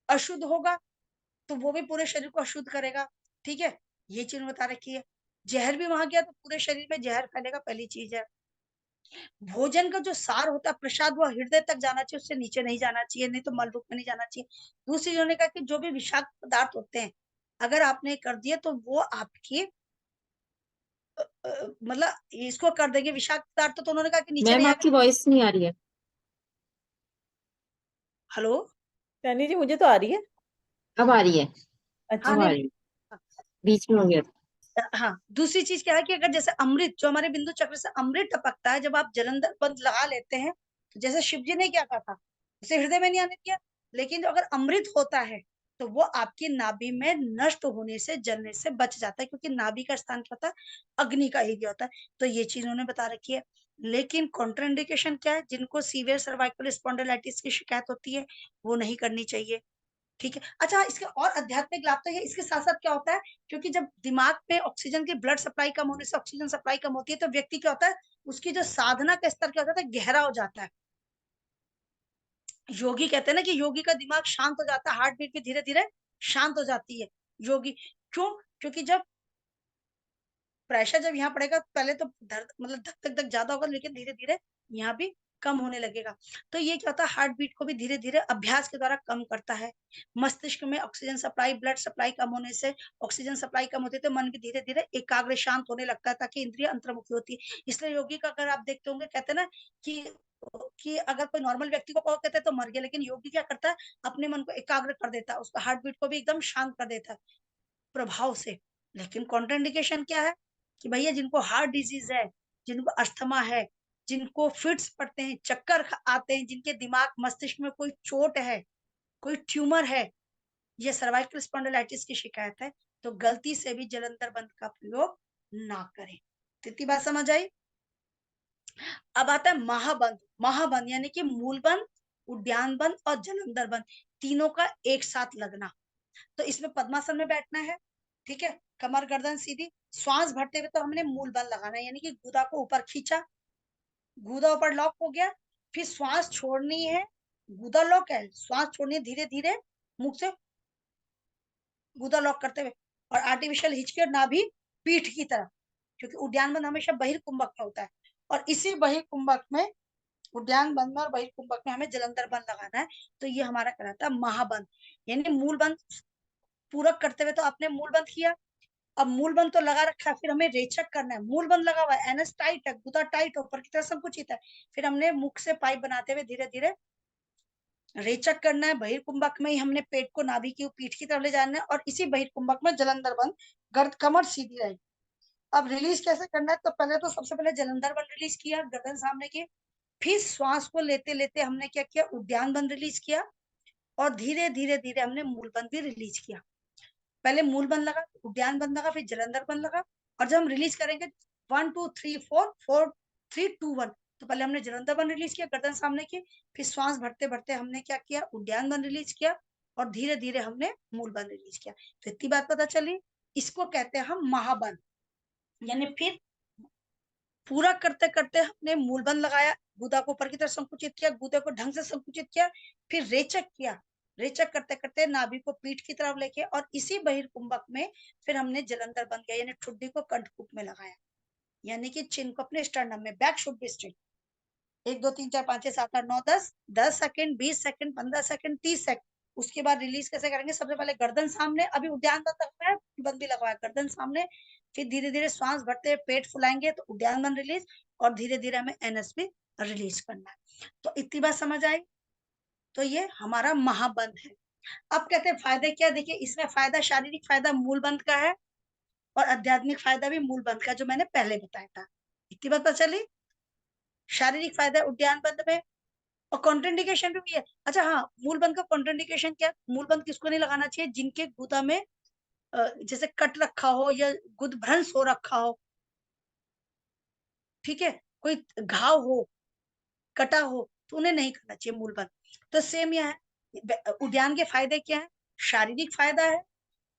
अशुद्ध होगा तो वो भी पूरे शरीर को अशुद्ध करेगा, ठीक है। ये चीज बता रखी है। जहर भी वहां गया तो पूरे शरीर में जहर फैलेगा, पहली चीज है। भोजन का जो सार होता है प्रसाद, वो हृदय तक जाना चाहिए, उससे नीचे नहीं जाना चाहिए, नहीं तो मलरूप में नहीं जाना चाहिए। दूसरी उन्होंने कहा कि जो भी विषाक्त पदार्थ होते हैं अगर आपने कर दिए तो वो आपकी मतलब इसको कर देंगे विषाक्त पदार्थ, तो उन्होंने कहा कि नीचे मैम नहीं आपकी आएगा। वॉइस नहीं आ रही है। हेलो। सैनी जी मुझे तो आ रही है। अब आ रही है। हाँ अच्छा। अब आ नहीं, रही है, बीच में हो गया था। हाँ दूसरी चीज क्या है कि अगर जैसे अमृत, जो हमारे बिंदु चक्र से अमृत टपकता है, जब आप जलंधर बंद लगा लेते हैं तो जैसे शिव जी ने क्या कहा था, उसे हृदय में नहीं आने दिया, लेकिन जो अगर अमृत होता है तो वो आपकी नाभि में नष्ट होने से, जलने से बच जाता है, क्योंकि नाभि का स्थान क्या होता है, अग्नि का एरिया होता है। तो ये चीज उन्होंने बता रखी है। लेकिन कॉन्ट्राइंडिकेशन क्या है, जिनको सीवियर सर्वाइकल स्पॉन्डिलाइटिस की शिकायत होती है वो नहीं करनी चाहिए, ठीक है। अच्छा, इसके और आध्यात्मिक लाभ तो है, इसके साथ साथ क्या होता है, क्योंकि जब दिमाग पे ऑक्सीजन की ब्लड सप्लाई कम होने से ऑक्सीजन सप्लाई कम होती है तो व्यक्ति क्या होता है, उसकी जो साधना का स्तर क्या होता है, गहरा हो जाता है। योगी कहते हैं ना कि योगी का दिमाग शांत हो जाता है, हार्ट बीट भी धीरे धीरे शांत हो जाती है योगी। क्यों? क्योंकि जब प्रेशर जब यहाँ पड़ेगा पहले तो दर्द मतलब धक धक धक ज्यादा होगा, लेकिन धीरे धीरे यहाँ भी कम होने लगेगा। तो ये क्या होता है, हार्ट बीट को भी धीरे धीरे अभ्यास के द्वारा कम करता है। मस्तिष्क में ऑक्सीजन सप्लाई, ब्लड सप्लाई कम होने से, ऑक्सीजन सप्लाई कम होती है तो मन भी धीरे धीरे एकाग्र शांत होने लगता है, ताकि इंद्रिय अंतर्मुखी होती है। इसलिए योगी का अगर आप देखते होंगे, कहते हैं ना कि अगर कोई नॉर्मल व्यक्ति को कहो कहते हैं तो मर गया, लेकिन योगी क्या करता है, अपने मन को एकाग्र कर देता है, उसका हार्ट बीट को भी एकदम शांत कर देता है प्रभाव से। लेकिन कॉन्ट्राइंडिकेशन क्या है कि भैया जिनको हार्ट डिजीज है, जिनको अस्थमा है, जिनको फिट्स पड़ते हैं, चक्कर आते हैं, जिनके दिमाग मस्तिष्क में कोई चोट है, कोई ट्यूमर है, ये सर्वाइकल स्पॉन्डिलाइटिस की शिकायत है, तो गलती से भी जलंधर बंद का प्रयोग ना करें। तो इतनी बात समझ आई। अब आता है महाबंद। महाबंद यानी कि मूल बंद, उद्यान बंद और जलंधर बंद, तीनों का एक साथ लगना। तो इसमें पद्मासन में बैठना है, ठीक है, कमर गर्दन सीधी, श्वास भरते हुए तो हमने मूल बंद लगाना है, यानी कि गुदा को ऊपर खींचा, गुदा ऊपर लॉक हो गया, फिर श्वास छोड़नी है, गुदा लॉक है, श्वास छोड़नी है धीरे धीरे मुख से, गुदा लॉक करते हुए, और आर्टिफिशियल हिचकी नाभि पीठ की तरफ, क्योंकि उद्यान बंद हमेशा बहिर्कुंभक में होता है, और इसी बहिर्कुंभक में, उद्यान बंद में और बहिर्कुंभक में हमें जलंधर बंद लगाना है। तो ये हमारा कहलाता है महाबंद। यानी मूल बंद पूरक करते हुए तो आपने मूल बंद किया, अब मूल बंद तो लगा रखा है, फिर हमें रेचक करना है, मूल बंद लगा हुआ है, एनएस टाइट है, गुदा टाइट ऊपर की तरफ संकुचित है, फिर हमने मुख से पाइप बनाते हुए धीरे धीरे रेचक करना है। बहिर्कुंभक में ही हमने पेट को नाभि की पीठ की तरफ ले जाना है, और इसी बहिर्कुंभक में जलंधर बंद, गर्द कमर सीधी रहेगी। अब रिलीज कैसे करना है, तो पहले तो सबसे पहले जलंधर बंद रिलीज किया, गर्दन सामने की, फिर श्वास को लेते लेते हमने क्या किया, उद्यान बंद रिलीज किया, और धीरे धीरे धीरे हमने मूल बंद भी रिलीज किया। पहले मूल बंद लगा, उद्यान बंद लगा, फिर जलंधर बंद लगा, और जब हम रिलीज करेंगे 1 2 3 4 4 3 2 1, तो पहले हमने जलंधर बंद रिलीज किया, गर्दन सामने की, फिर श्वास भरते भरते हमने क्या किया, उद्यान बंद रिलीज किया, और धीरे धीरे हमने मूल बंद रिलीज किया। तो इतनी बात पता चली। इसको कहते हैं हम महाबंद। यानी फिर पूरा करते करते हमने मूल बंद लगाया, गुदा को ऊपर की तरफ संकुचित किया, गुदे को ढंग से संकुचित किया, फिर रेचक किया, रेचक करते करते नाभि को पीठ की तरफ लेके, और इसी बहिर्कुंभक में फिर हमने जलंधर बंद किया, यानी ठुड्डी को कंठकूप में लगाया, यानी कि चिन्ह को अपने स्टर्नम में, back should be straight. 1 2 3 4 5 6 7 8 9 10, 10 second, 20 second, 15 second, 30 second. उसके बाद रिलीज कैसे करेंगे, सबसे पहले गर्दन सामने, अभी उद्यान बंद लगाया, बंद भी लगवाया, गर्दन सामने, फिर धीरे धीरे श्वास भरते हुए पेट फुलाएंगे तो उद्यान बंद रिलीज, और धीरे धीरे हमें एनएस भी रिलीज करना है। तो इतनी बात समझ आई। तो ये हमारा महाबंद है। अब कहते हैं फायदे क्या, देखिए इसमें फायदा, शारीरिक फायदा मूल बंद का है, और आध्यात्मिक फायदा भी मूल बंद का, जो मैंने पहले बताया था। इतनी बात पता चली। शारीरिक फायदा उद्यान बंद में, और कॉन्ट्राइंडिकेशन भी है। अच्छा हाँ, मूल बंद का कॉन्ट्राइंडिकेशन क्या, मूल बंद किसको नहीं लगाना चाहिए, जिनके गुदा में जैसे कट रखा हो या गुद भ्रंश हो रखा हो, ठीक है, कोई घाव हो, कटा हो, तो उन्हें नहीं करना चाहिए मूल बंद। तो सेम यह है, उद्यान के फायदे क्या है, शारीरिक फायदा है।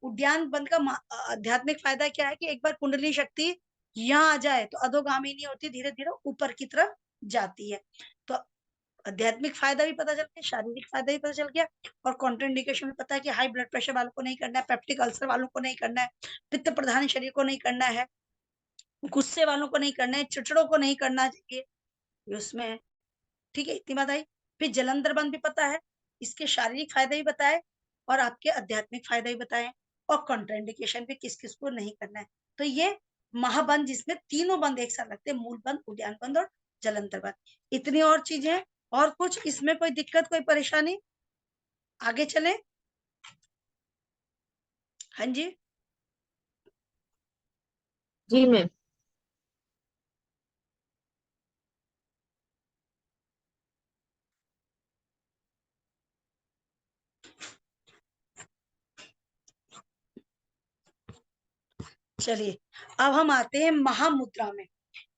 उद्यान बंद का आध्यात्मिक फायदा क्या है कि एक बार कुंडली शक्ति यहाँ आ जाए तो अधोगामिनी होती है, धीरे धीरे ऊपर की तरफ जाती है। तो आध्यात्मिक फायदा भी पता चल गया, शारीरिक फायदा भी पता चल गया, और कॉन्ट्राइंडिकेशन भी पता है कि हाई ब्लड प्रेशर वालों को नहीं करना है, पेप्टिक अल्सर वालों को नहीं करना है, पित्त प्रधान शरीर को नहीं करना है, गुस्से वालों को नहीं करना है, चिड़चिड़ों को नहीं करना चाहिए, ये उसमें है। ठीक है, इतनी बात आई। फिर जलंधर बंद भी पता है, इसके शारीरिक फायदे भी बताए और आपके आध्यात्मिक फायदे भी बताए, और कॉन्ट्राइंडिकेशन भी किस किस को नहीं करना है। तो ये महाबंद, जिसमें तीनों बंद एक साथ लगते हैं, मूल बंद, उद्यान बंद और जलंधर बंद। इतनी और चीजें हैं, और कुछ इसमें कोई दिक्कत, कोई परेशानी? आगे चले। हाँ जी, जी मैम। चलिए अब हम आते हैं महामुद्रा में।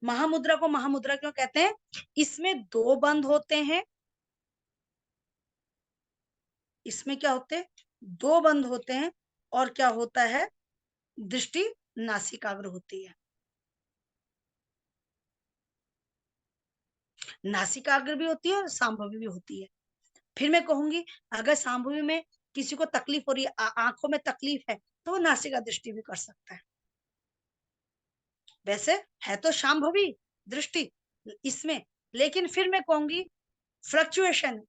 महामुद्रा को महामुद्रा क्यों कहते हैं? इसमें दो बंद होते हैं, इसमें क्या होते हैं? दो बंद होते हैं, और क्या होता है? दृष्टि नासिकाग्र होती है। नासिकाग्र भी होती है और सांभवी भी होती है। फिर मैं कहूंगी, अगर सांभवी में किसी को तकलीफ हो रही है, आंखों में तकलीफ है, तो वो नासिका दृष्टि भी कर सकता है। वैसे है तो शांभवी दृष्टि इसमें, लेकिन फिर मैं कहूंगी फ्लक्चुएशन।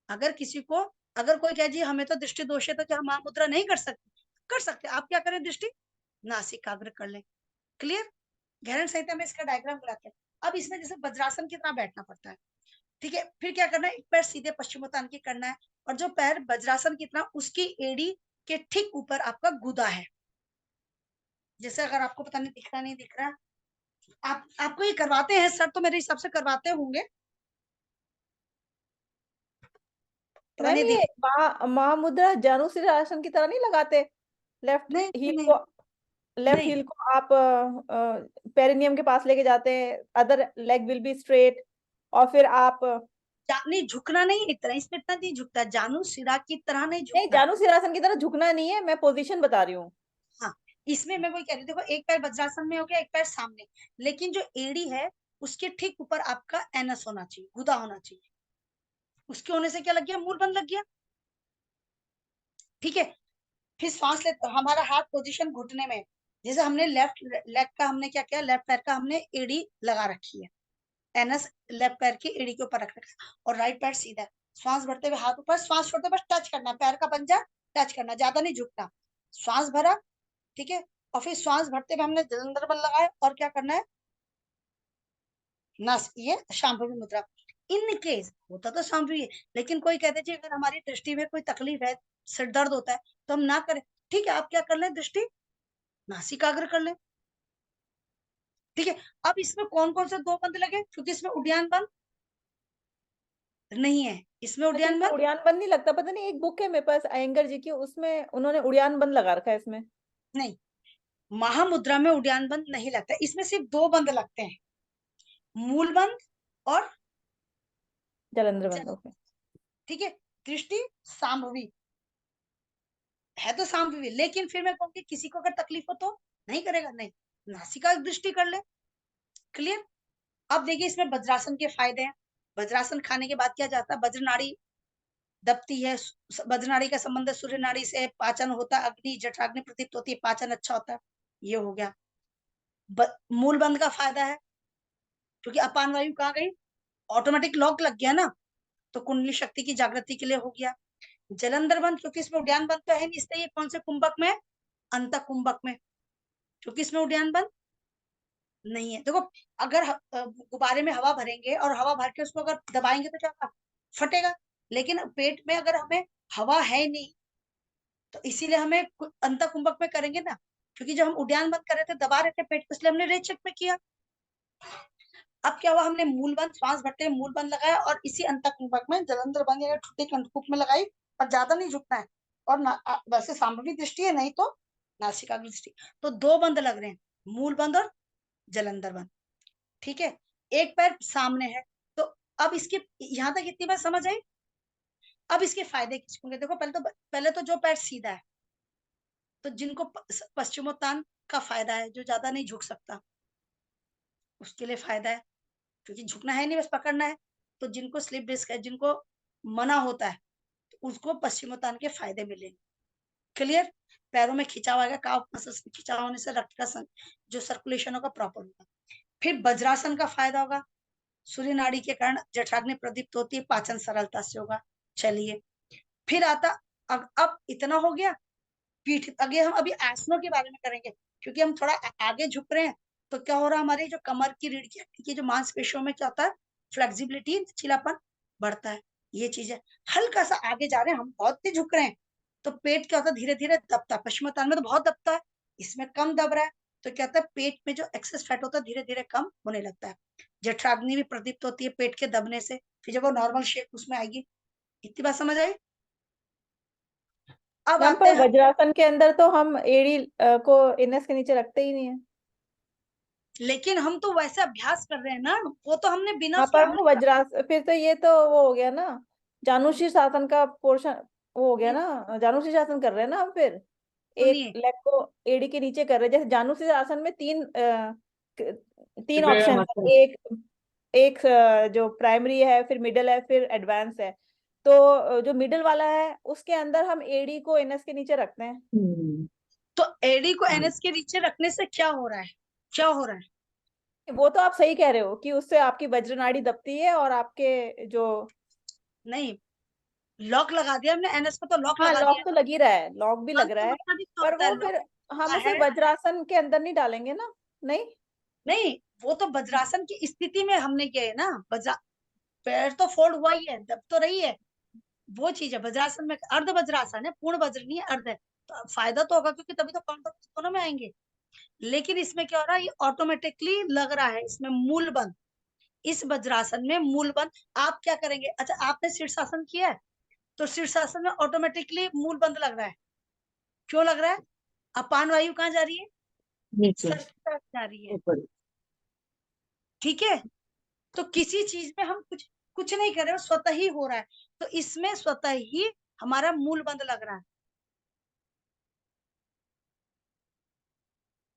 अगर किसी को, अगर कोई कहे जी हमें तो दृष्टि दोष है, तो क्या हम महामुद्रा नहीं कर सकते? कर सकते। आप क्या करें? दृष्टि नासिकाग्र कर लें। क्लियर? गहन संहिता में इसका डायग्राम बनाते हैं। अब इसमें जैसे वज्रासन की तरह बैठना पड़ता है, ठीक है। फिर क्या करना है? एक पैर सीधे पश्चिमोत्तान की करना है, और जो पैर वज्रासन की तरह, उसकी एड़ी के ठीक ऊपर आपका गुदा है। जैसे अगर आपको पता नहीं दिख रहा, नहीं दिख रहा, आपको ये करवाते हैं सर, तो मेरे हिसाब से करवाते होंगे, पता मैम नहीं ये दिख। महामुद्रा जानुश्री आसन की तरह नहीं लगाते? लेफ्ट नहीं हील नहीं को, लेफ्ट नहीं हील को आप पेरिनियम के पास लेके जाते हैं, other leg will be straight, और फिर आप नहीं, झुकना नहीं, इतना इसमें इतना नहीं झुकता, जानू सिरा की तरह नहीं नहीं, झुकता। जानुश्री आसन की तरह झुकना नहीं है, मैं पोजीशन बता रही हूँ। हाँ, इसमें मैं वही कह रही हूँ, देखो एक पैर वज्रासन में हो गया, एक पैर सामने, लेकिन जो एड़ी है उसके ठीक ऊपर आपका एनस होना चाहिए, गुदा होना चाहिए। उसके होने से क्या लग गया? मूल बंद लग गया। ठीक है। फिर सांस ले, हमारा हाथ पोजीशन घुटने में, जैसे हमने लेफ्ट लेग का हमने क्या किया, लेफ्ट पैर का हमने एड़ी लगा रखी है, एनस लेफ्ट पैर की एड़ी के ऊपर रख रखा है, और राइट पैर सीधा है। श्वास भरते हुए हाथ ऊपर, श्वास छोड़ते बस टच करना, पैर का पंजा टच करना, ज्यादा नहीं झुकना। श्वास भरा, ठीक है, और फिर श्वास भरते हुए हमने जलंधर बल लगाया, और क्या करना है? नस, ये शांभवी मुद्रा। इन केस होता तो शांभवी है, लेकिन कोई कहते जी अगर हमारी दृष्टि में कोई तकलीफ है, सिर दर्द होता है, तो हम ना करें। ठीक है, आप क्या कर लें? दृष्टि नासिकाग्र कर लें। ठीक है। अब इसमें कौन कौन से दो बंद लगे? क्योंकि इसमें उड्डयन बंद नहीं है, इसमें अच्छा, उड्डयन इसमें बंद उड़ान बंद नहीं लगता? पता नहीं, एक बुक है मेरे पास अयंगर जी की, उसमें उन्होंने उड़ान बंद लगा रखा है इसमें। नहीं। महामुद्रा में उड्डयन बंद नहीं लगता, इसमें सिर्फ दो बंद लगते हैं, मूल बंद और जलंधर बंद, जल। ओके। ठीक है। दृष्टि सांभवी है तो सांभवी, लेकिन फिर मैं कहूंगी किसी को अगर तकलीफ हो तो नहीं करेगा, नहीं, नासिका दृष्टि कर ले। क्लियर? अब देखिए इसमें वज्रासन के फायदे हैं। वज्रासन खाने के बाद क्या जाता है? वज्र नाड़ी दबती है, वज्र नाड़ी का संबंध सूर्य नाड़ी से, पाचन होता है, अग्नि जठराग्नि प्रदीप्त होती है, पाचन अच्छा होता है, ये हो गया। मूल बंद का फायदा है, क्योंकि अपान वायु कहाँ गई? ऑटोमेटिक लॉक लग गया ना, तो कुंडली शक्ति की जागृति के लिए हो गया। जलंधर बंद, क्योंकि इसमें उड्डयन बंद तो है नहीं, इसलिए ये कौन से कुंभक में? अंत कुंभक में, क्योंकि इसमें उड्डयन बंद नहीं है। देखो, अगर गुब्बारे में हवा भरेंगे और हवा भर के उसको अगर दबाएंगे तो क्या होगा? फटेगा। लेकिन पेट में अगर हमें हवा है नहीं, तो इसीलिए हमें अंत कुंभक में करेंगे ना, क्योंकि जब हम उड्डयन बंद कर रहे थे, दबा रहे थे पेट को, इसलिए हमने रेचक में किया। अब क्या हुआ? हमने मूल बंद, श्वास भरते हुए मूल बंद लगाया, और इसी अंत कुंभक में जलंधर बंद या ठुड्डी कंठकूप में लगाई, और ज्यादा नहीं झुकना है। और वैसे सांभवी दृष्टि है, नहीं तो नासिका दृष्टि। तो दो बंद लग रहे हैं, मूल बंद और जलंधर बंद। ठीक है। एक पैर सामने है, तो अब इसके यहां तक इतनी बात समझ आई। अब इसके फायदे किसको होंगे? देखो, पहले तो जो पैर सीधा है, तो जिनको पश्चिमोत्तान का फायदा है, जो ज्यादा नहीं झुक सकता उसके लिए फायदा है, क्योंकि झुकना है नहीं, बस पकड़ना है। तो जिनको स्लिप डिस्क है, जिनको मना होता है, तो उसको पश्चिमोत्तान के फायदे मिलेंगे। क्लियर? पैरों में खिंचाव आएगा, काफ मसल्स में खिंचाव होने से रक्त का जो सर्कुलेशन होगा प्रॉपर होगा। फिर वज्रासन का फायदा होगा, सूर्य नाड़ी के कारण जठराग्नि प्रदीप्त होती है, पाचन सरलता से होगा। चलिए, फिर आता, अब इतना हो गया पीठ। आगे हम अभी आसनों के बारे में करेंगे, क्योंकि हम थोड़ा आगे झुक रहे हैं, तो क्या हो रहा है, हमारी जो कमर की रीढ़ की हड्डी की जो मांसपेशियों में क्या होता है, फ्लेक्सिबिलिटी, लचीलापन बढ़ता है। ये चीज है। हल्का सा आगे जा रहे हैं, हम बहुत ही झुक रहे हैं, तो पेट क्या होता है, धीरे धीरे दबता है। पश्चिमोत्तान में तो बहुत दबता है, इसमें कम दब रहा है, तो क्या होता है, पेट में जो एक्सेस फैट होता है धीरे धीरे कम होने लगता है। जठराग्नि भी प्रदीप्त होती है पेट के दबने से, फिर जब वो नॉर्मल शेप उसमें आएगी। इतनी बात समझ आई? अब मैम, आते पर हैं, वज्रासन के अंदर तो हम एड़ी को एनएस के नीचे रखते ही नहीं है। लेकिन हम तो वैसे अभ्यास कर रहे हैं ना, वो तो हमने बिना हाँ, उसके पर हमने वो वज्रासन फिर तो ये तो वो हो गया ना, जानुशीर आसन का पोर्शन वो हो गया नहीं, ना, जानुशीर आसन कर रहे हैं ना हम फिर। एक सुनिए, लेग को एड़ी के नीचे कर रहे हैं, जैसे जानुशीर आसन में तीन विभिन्न ऑप्शन मसल। है। एक एक जो प्राइमरी है, फिर मिडिल है, फिर एडवांस है। तो जो मिडिल वाला है उसके अंदर हम एड़ी को एनएस के नीचे रखते हैं। तो एडी को हाँ, एनएस के नीचे रखने से क्या हो रहा है, क्या हो रहा है? वो तो आप सही कह रहे हो कि उससे आपकी वज्र नाड़ी दबती है और आपके जो, नहीं, लॉक लगा दिया हमने एनएस को, तो लॉक हाँ लगा लॉक दिया। तो लग ही रहा है, लॉक भी हाँ, लग रहा तो है। मतलब क्या पर होता है, वो लॉक फिर हम उसे है। वज्रासन के अंदर नहीं डालेंगे ना। नहीं। नहीं, वो तो वज्रासन की स्थिति में हमने किया है ना, वज्रा, पैर तो फोल्ड हुआ ही है, दब तो रही है, वो चीज है। वज्रासन में अर्ध वज्रासन है, पूर्ण वज्र नहीं है, अर्ध है। तो फायदा तो होगा, क्योंकि तभी तो कॉन्ट्रैक्ट दोनों में आएंगे। लेकिन इसमें क्या हो रहा है, ये ऑटोमेटिकली लग रहा है, इसमें मूल बंद, इस वज्रासन में मूल बंद। आप क्या करेंगे, अच्छा आपने शीर्षासन किया है, तो शीर्षासन में ऑटोमेटिकली मूल बंद लग रहा है। क्यों लग रहा है? अपान वायु कहाँ जा रही है, नीचे सर की तरफ जा रही है। ऊपर। ठीक है, तो किसी चीज में हम कुछ कुछ नहीं कर रहे हो, स्वतः ही हो रहा है। तो इसमें स्वतः ही हमारा मूल बंद लग रहा है।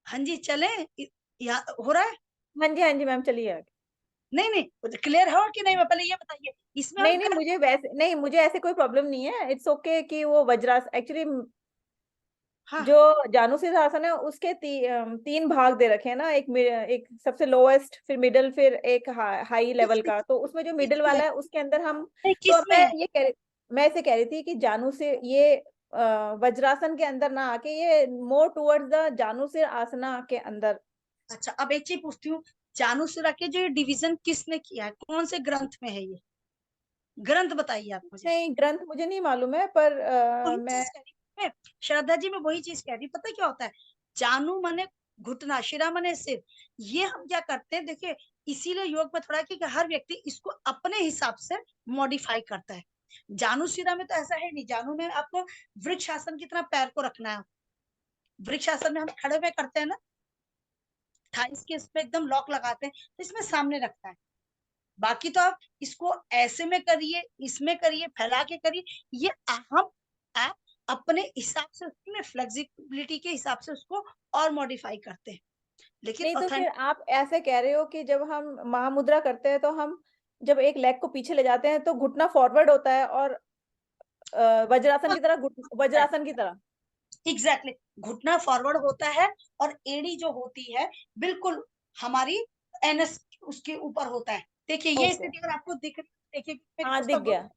हाँ जी, चले, यहाँ हो रहा है। हाँ जी मैम, चलिए आगे। नहीं नहीं, क्लियर है कि नहीं, मैं पहले ये बताइए, इसमें हम नहीं नहीं, कर, मुझे वैसे नहीं, मुझे ऐसे कोई प्रॉब्लम नहीं है, इट्स ओके कि वो वज्रासन एक्चुअली हाँ, जो जानुशीर आसन है उसके तीन भाग दे रखे हैं ना, एक सबसे लोएस्ट, फिर मिडिल, फिर एक हाई लेवल किसमें का। तो उसमें जो मिडिल किसमें वाला है उसके अंदर हम, नहीं, तो किसमें है? मैं ऐसे कह रही थी कि जानू से ये वज्रासन के अंदर ना आके ये मोर टुवर्ड्स द जानुशीर आसना के अंदर। अच्छा, अब एक चीज पूछती हूँ, जानुसुरा के जो डिवीजन किसने किया है, कौन से ग्रंथ में है ये, ग्रंथ बताइए आप मुझे। नहीं, ग्रंथ मुझे नहीं मालूम है, पर वही मैं, चीज कह रही हूँ मैं, श्रद्धा जी, मैं वही चीज कह रही हूँ। पता है क्या होता है, जानू मने घुटना, शिरा मने सिर। ये हम क्या करते हैं, देखिए, इसीलिए योग में थोड़ा है कि हर व्यक्ति इसको अपने हिसाब से मॉडिफाई करता है। जानू शिरा में तो ऐसा है नहीं, जानू में आपको वृक्ष आसन की तरह पैर को रखना है। वृक्ष आसन में हम खड़े हुए करते हैं ना, थाइस के इसमें एकदम लॉक लगाते हैं, तो इसमें सामने रखता है। बाकी तो आप इसको ऐसे में करिए, इसमें करिए, फैला के करिए, ये हम आप अपने हिसाब से उसमें फ्लेक्सिबिलिटी के हिसाब से उसको और मॉडिफाई करते हैं, लेकिन नहीं तो फिर ऑथेंटिक। आप ऐसे कह रहे हो कि जब हम महामुद्रा करते हैं तो हम जब एक लेग को पीछे ले जाते हैं तो घुटना फॉरवर्ड होता है, और वज्रासन की तरह, वज्रासन की तरह। एग्जैक्टली, घुटना फॉरवर्ड होता है, और एड़ी जो होती है बिल्कुल हमारी एनएस उसके ऊपर होता है। देखिए, ये ओके, स्थिति अगर आपको दिख रही है, देखिए मेरी हाँ दिख पुस्तक गया।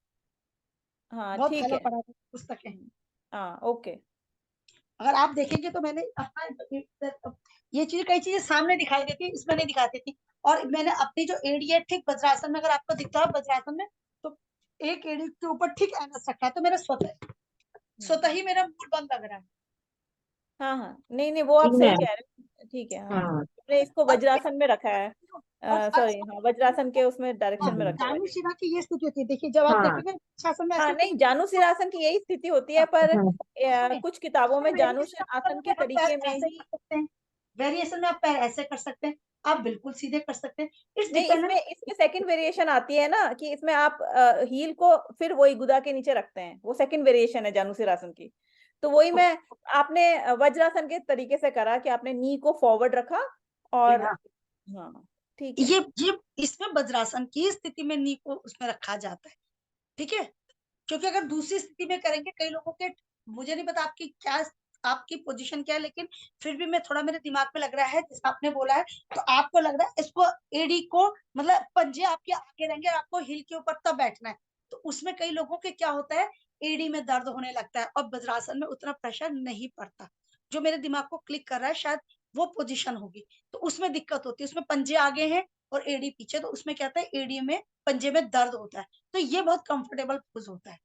हाँ बहुत ठीक पहले है। पढ़ा था पुस्तक है। हाँ ओके। अगर आप देखेंगे तो मैंने अपना ये चीज, कई चीजें सामने दिखाई देती है, इसमें नहीं दिखाती थी। और मैंने अपनी जो एड़ी है ठीक वज्रासन में, अगर आपको दिखता है वज्रासन में, तो एक एड़ी के ऊपर ठीक एनएस रखा है, तो मेरा स्वतः ही मेरा मूड बंद लग रहा है। हाँ हाँ, नहीं नहीं, वो आप ठीक सही है। कह रहे हो, ठीक है। हाँ, हाँ। हमने इसको और वज्रासन में रखा है, और सॉरी, हाँ वज्रासन के उसमें डायरेक्शन में रखा हुआ है। दानू शिरा की ये स्थिति होती है, देखिए जब आप हाँ। देखेंगे शासन में हाँ ऐसे नहीं, जानु सिरासन की यही स्थिति होती है, पर हाँ। कुछ किताबों में जानु वेरिएशन आप आसन करोगे, के आप पैर तरीके में ऐसे ही, कर सकते हैं, वेरिएशन में आप पैर ऐसे कर सकते हैं, आप बिल्कुल सीधे कर सकते हैं, इट्स नहीं डिपेंडेंट। इसमें इसमें सेकंड वेरिएशन आती है ना, कि इसमें आप हील को फिर वही गुदा के नीचे रखते हैं, वो सेकंड वेरिएशन है जानु सिरासन की। तो वही मैं आपने वज्रासन के तरीके से करा कि आपने नी को फॉरवर्ड रखा और हाँ, हाँ ठीक है। ये इसमें वज्रासन की स्थिति में नी को उसमें रखा जाता है, ठीक है। क्योंकि अगर दूसरी स्थिति में करेंगे, कई लोगों के, मुझे नहीं पता आपकी क्या, आपकी पोजीशन क्या है, लेकिन फिर भी मैं थोड़ा, मेरे दिमाग में लग रहा है जैसा आपने बोला है, तो आपको लग रहा है इसको एडी को, मतलब पंजे आपके आगे रहेंगे और आपको हिल के ऊपर तब बैठना है। तो उसमें कई लोगों के क्या होता है, एडी में दर्द होने लगता है और वज्रासन में उतना प्रेशर नहीं पड़ता। जो मेरे दिमाग को क्लिक कर रहा है शायद वो पोजीशन होगी, तो उसमें दिक्कत होती है। उसमें पंजे आगे हैं और एडी पीछे, तो उसमें क्या होता है, एडी में पंजे में दर्द होता है। तो ये बहुत कंफर्टेबल पोज होता है।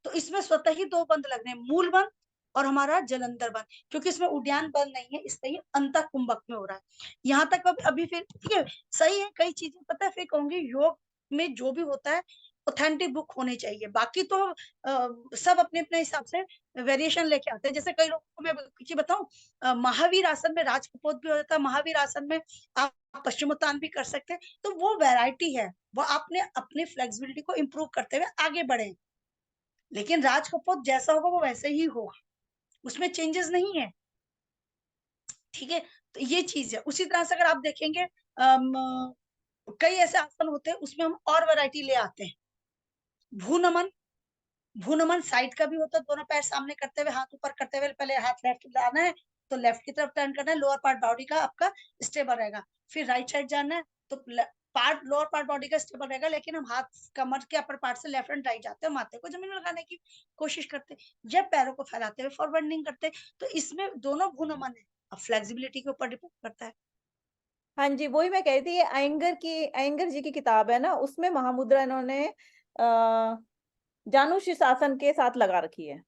तो इसमें स्वतः ही दो बंद लग रहे हैं, मूल बंद और हमारा जलंधर बंद, क्योंकि इसमें उद्यान बंद नहीं है, इसलिए अंतः कुंभक में हो रहा है। यहाँ तक अभी फिर ठीक है, सही है। कई चीजें पता है, फिर कहूंगी योग में जो भी होता है ऑथेंटिक बुक होनी चाहिए। बाकी तो सब अपने अपने हिसाब से वेरिएशन लेके आते हैं। जैसे कई लोगों को मैं कुछ बताऊं, महावीर आसन में राज कपोत भी हो जाता है, महावीर आसन में आप पश्चिमोत्तान भी कर सकते हैं। तो वो वैरायटी है, वो आपने अपनी फ्लेक्सिबिलिटी को इम्प्रूव करते हुए आगे बढ़े। लेकिन राज कपूर जैसा होगा वो वैसे ही होगा, उसमें चेंजेस नहीं है, ठीक है। तो ये चीज है। उसी तरह से अगर आप देखेंगे कई ऐसे आसन होते हैं उसमें हम और वैरायटी ले आते हैं। भूनमन, भूनमन साइड का भी होता है, दोनों पैर सामने करते हुए, हाथ ऊपर करते हुए, पहले हाथ लेफ्ट लाना है तो लेफ्ट की तरफ टर्न करना है, लोअर पार्ट बॉडी का आपका स्टेबल रहेगा। फिर राइट साइड जाना है तो पार्ट, लोअर पार्ट बॉडी का स्टेबल रहेगा, लेकिन हम हाथ कमर के अपर पार्ट से लेफ्ट एंड राइट जाते हैं, माथे को जमीन में लगाने की कोशिश करते हैं, या पैरों को फैलाते हुए फॉरवर्डिंग करते हैं। तो इसमें दोनों भूनमन है, अब फ्लेक्सिबिलिटी के ऊपर डिपेंड करता है। हाँ जी, वही मैं कह रही थी, ये अयंगर जी की किताब है ना, उसमें महामुद्रा इन्होंने जानु शीर्षासन के साथ लगा रखी है।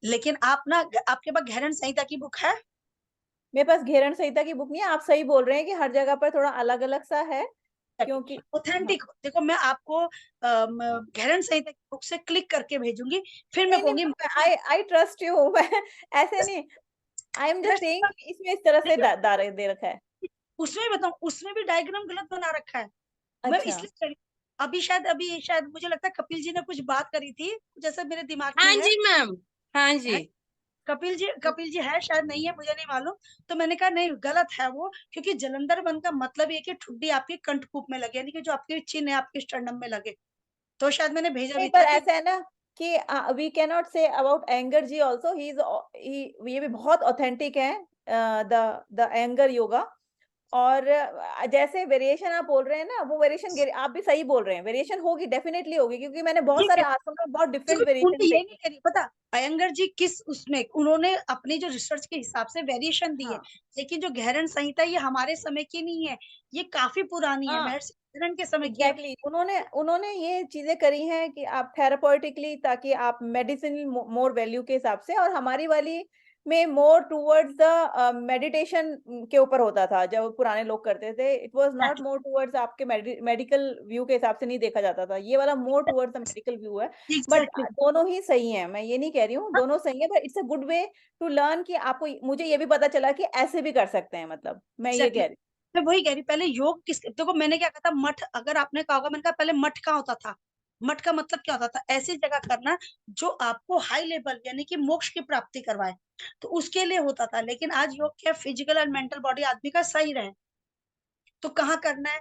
लेकिन आप ना, आपके पास घेरन संहिता की बुक है? मेरे पास घेरन संहिता की बुक नहीं है। आप सही बोल रहे हैं कि हर जगह पर थोड़ा अलग अलग सा है, क्योंकि हाँ। ऑथेंटिक देखो, मैं आपको घेरन संहिता की बुक से क्लिक करके भेजूंगी, फिर मैं नहीं नहीं, कहूंगी आई ट्रस्ट यू। मैं ऐसे नहीं, आई एम जस्ट सेइंग कि इसमें इस तरह से दे रखा है। उसमें बताऊं, उसमें भी डायग्राम गलत बना रखा है। मैं अच्छा। इसलिए कह रही हूं, अभी शायद मुझे लगता है कपिल जी ने कुछ बात करी थी, जैसे मेरे दिमाग में हाँ है। जी मैम, हाँ जी। है कपिल जी है, शायद नहीं है, मुझे नहीं मालूम। तो मैंने कहा नहीं, गलत है वो, क्योंकि जलंधर बन का मतलब ये कि ठुड्डी आपकी कंठकूप में लगे, यानी कि जो आपकी चिन्ह है आपके स्टर्नम में लगे। तो शायद मैंने भेजा नहीं, भी पर था कि ऐसा है ना कि we can not say about anger जी आल्सो, ही इज, ये भी बहुत ऑथेंटिक है, द एंगर योगा। और जैसे वेरिएशन आप बोल रहे हैं ना, वो वेरिएशन आप भी सही बोल रहे हैं, वेरिएशन होगी, डेफिनेटली होगी, क्योंकि मैंने बहुत ये सारे आसनों में बहुत डिफरेंट देखो, वेरिएशन उन्हें ये नहीं देखे। करी पता, अयंगर जी किस उसमें, उन्होंने अपनी जो रिसर्च के हिसाब से वेरिएशन दी है। हाँ लेकिन जो घेरन संहिता ये हमारे समय की नहीं है, ये काफी पुरानी है, हाँ, महर्षि घेरन के समय की है। एग्जैक्टली उन्होंने उन्होंने ये चीजें करी हैं कि आप थेरापॉटिकली, ताकि आप मेडिसिन मोर वैल्यू के हिसाब से, और हमारी वाली में मोर टूवर्ड्स द मेडिटेशन के ऊपर होता था जब पुराने लोग करते थे। It was not more towards आपके मेडिकल व्यू के हिसाब से नहीं देखा जाता था, ये वाला more towards the medical view है। But exactly. दोनों ही सही हैं, मैं ये नहीं कह रही हूँ, दोनों सही है, but it's a good way to learn कि आपको, मुझे ये भी पता चला कि ऐसे भी कर सकते हैं, मतलब मैं ये कह एग्जैक्टली, रही मैं वही कह रही, पहले योग किस, देखो मैंने क्या कहा था, मठ, अगर आपने कहा होगा, मैंने कहा पहले मठ का होता था। मठ का मतलब क्या होता था, ऐसी जगह करना जो आपको हाई लेवल यानी कि मोक्ष की प्राप्ति करवाए, तो उसके लिए होता था। लेकिन आज योग क्या, फिजिकल एंड मेंटल बॉडी आदमी का सही रहे, तो कहाँ करना है।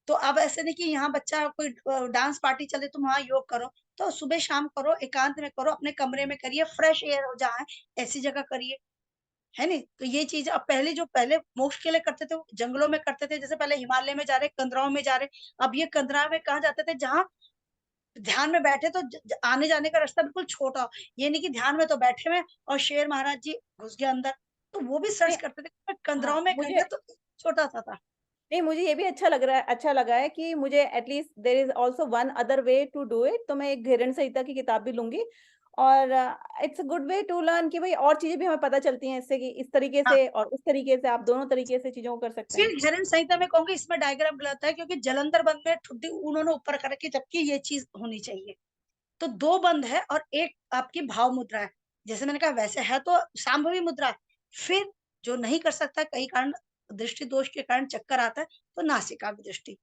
तो अब ऐसे नहीं कि यहाँ बच्चा कोई डांस पार्टी चले तुम वहां योग करो, तो सुबह शाम करो, एकांत में करो, अपने कमरे में करिए, फ्रेश एयर हो जाए, ऐसी जगह करिए, है नहीं। तो ये चीज, अब पहले जो पहले मोक्ष के लिए करते थे वो जंगलों में करते थे, जैसे पहले हिमालय में जा रहे, कंदराओं में जा रहे। अब ये कंदरा में कहाँ जाते थे, जहाँ ध्यान में बैठे तो आने जाने का रास्ता बिल्कुल छोटा हो, ये नहीं कि ध्यान में तो बैठे हुए और शेर महाराज जी घुस गए अंदर, तो वो भी सर्च हूँ। करते थे, हाँ, कंदराओं में मुझे करना तो छोटा सा था। नहीं, मुझे ये भी अच्छा लग रहा है, अच्छा लगा है कि मुझे at least there is also one other way to do it. तो मैं एक घेरन संहिता की किताब भी लूंगी, और it's a good way to learn कि भाई और चीजें भी हमें पता चलती हैं इससे, कि इस तरीके हाँ, से और उस तरीके से आप दोनों तरीके से चीजों को कर सकते फिर हैं। घेरन संहिता में कहूंगी इसमें डायग्राम गलत है, क्योंकि जलंधर बंद में ठुड्डी उन्होंने ऊपर कर रखी, जबकि ये चीज होनी चाहिए। तो दो बंद है और एक आपकी भाव मुद्रा है, जैसे मैंने कहा वैसे है तो सांभवी मुद्रा है। फिर जो नहीं कर सकता, कई कारण, दृष्टि दोष के कारण चक्कर आता है, तो नासिका दृष्टि।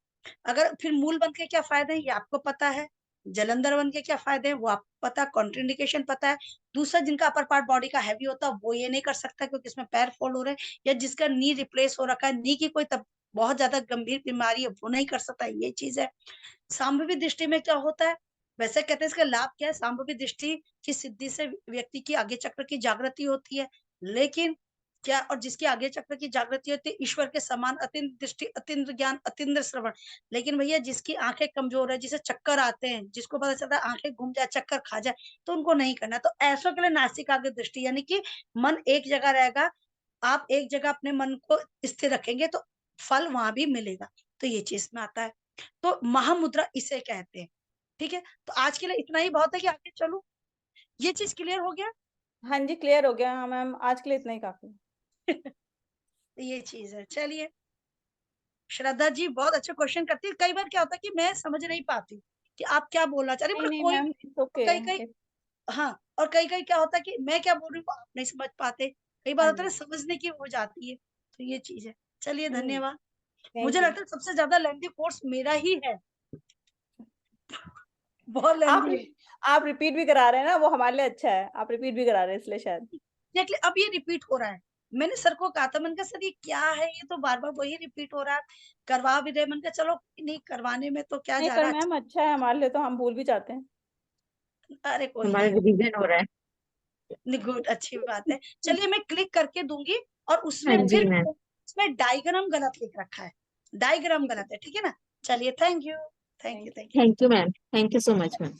अगर फिर मूल बंद के क्या फायदे हैं ये आपको पता है, जलंधर वन के क्या फायदे हैं वो आपको पता है, कॉन्ट्राइंडिकेशन पता है। दूसरा, जिनका अपर पार्ट बॉडी का हैवी होता है वो ये नहीं कर सकता क्योंकि इसमें पैर फोल्ड हो रहे हैं, या जिसका नी रिप्लेस हो रखा है, नी की कोई तब बहुत ज्यादा गंभीर बीमारी है वो नहीं कर सकता, ये चीज है। सांभवी दृष्टि में क्या होता है, वैसे कहते हैं इसका लाभ क्या है, सांभवी दृष्टि की सिद्धि से व्यक्ति की आगे चक्र की जागृति होती है, लेकिन क्या, और जिसकी आगे चक्र की जागृति होती है ईश्वर के समान अतिंद्र दृष्टि, अतिंद्र ज्ञान, अतिंद्र श्रवण। लेकिन भैया जिसकी आंखें कमजोर है, जिसे चक्कर आते हैं, जिसको पता चलता है आंखें घूम जाए, चक्कर खा जाए, तो उनको नहीं करना। तो ऐसों के लिए नासिक आगे दृष्टि, यानी कि मन एक जगह रहेगा, आप एक जगह अपने मन को स्थिर रखेंगे तो फल वहां भी मिलेगा, तो ये चीज में आता है। तो महामुद्रा इसे कहते हैं। ठीक है, तो आज के लिए इतना ही बहुत है कि आगे चलो, ये चीज क्लियर हो गया। हाँ जी, क्लियर हो गया। हाँ मैम, आज के लिए इतना ही काफी है। तो ये चीज है। चलिए, श्रद्धा जी बहुत अच्छा क्वेश्चन करती है। कई बार क्या होता है कि मैं समझ नहीं पाती कि आप क्या बोलना चाह रही नहीं हैं, नहीं कोई मैम, इट्स ओके। कई कई हाँ, और कई कई क्या होता है कि मैं क्या बोल रही हूँ आप नहीं समझ पाते, कई बार हाँ होता है जी। ना, समझने की हो जाती है, तो ये चीज है। चलिए, धन्यवाद। थैंक मुझे यू। लगता है सबसे ज्यादा लेंथी कोर्स मेरा ही है, बहुत आप लेंथी है। आप रिपीट भी करा रहे हैं ना, वो हमारे लिए अच्छा है। आप रिपीट भी करा रहे हैं इसलिए शायद। एग्जैक्टली, अब ये रिपीट हो रहा है। मैंने सर को कहा था, मैंने कहा सर ये क्या है, ये तो बार बार वही रिपीट हो रहा है, करवा भी रहे। मैंने कहा चलो नहीं, करवाने में तो क्या नहीं जा पर रहा है। मैम अच्छा है हमारे लिए, तो हम भूल भी जाते हैं। अरे कोई हमारा नहीं, रिवीजन हो रहा है। गुड, अच्छी बात है। चलिए, मैं क्लिक करके दूंगी, और हाँ उसमें जी फिर मैम। उसमें डायग्राम गलत लिख रखा है, डायग्राम ठीक है। गलत है, ठीक है ना। चलिए, thank you, thank you, thank you. Thank you. Thank you ma'am, thank you so much ma'am.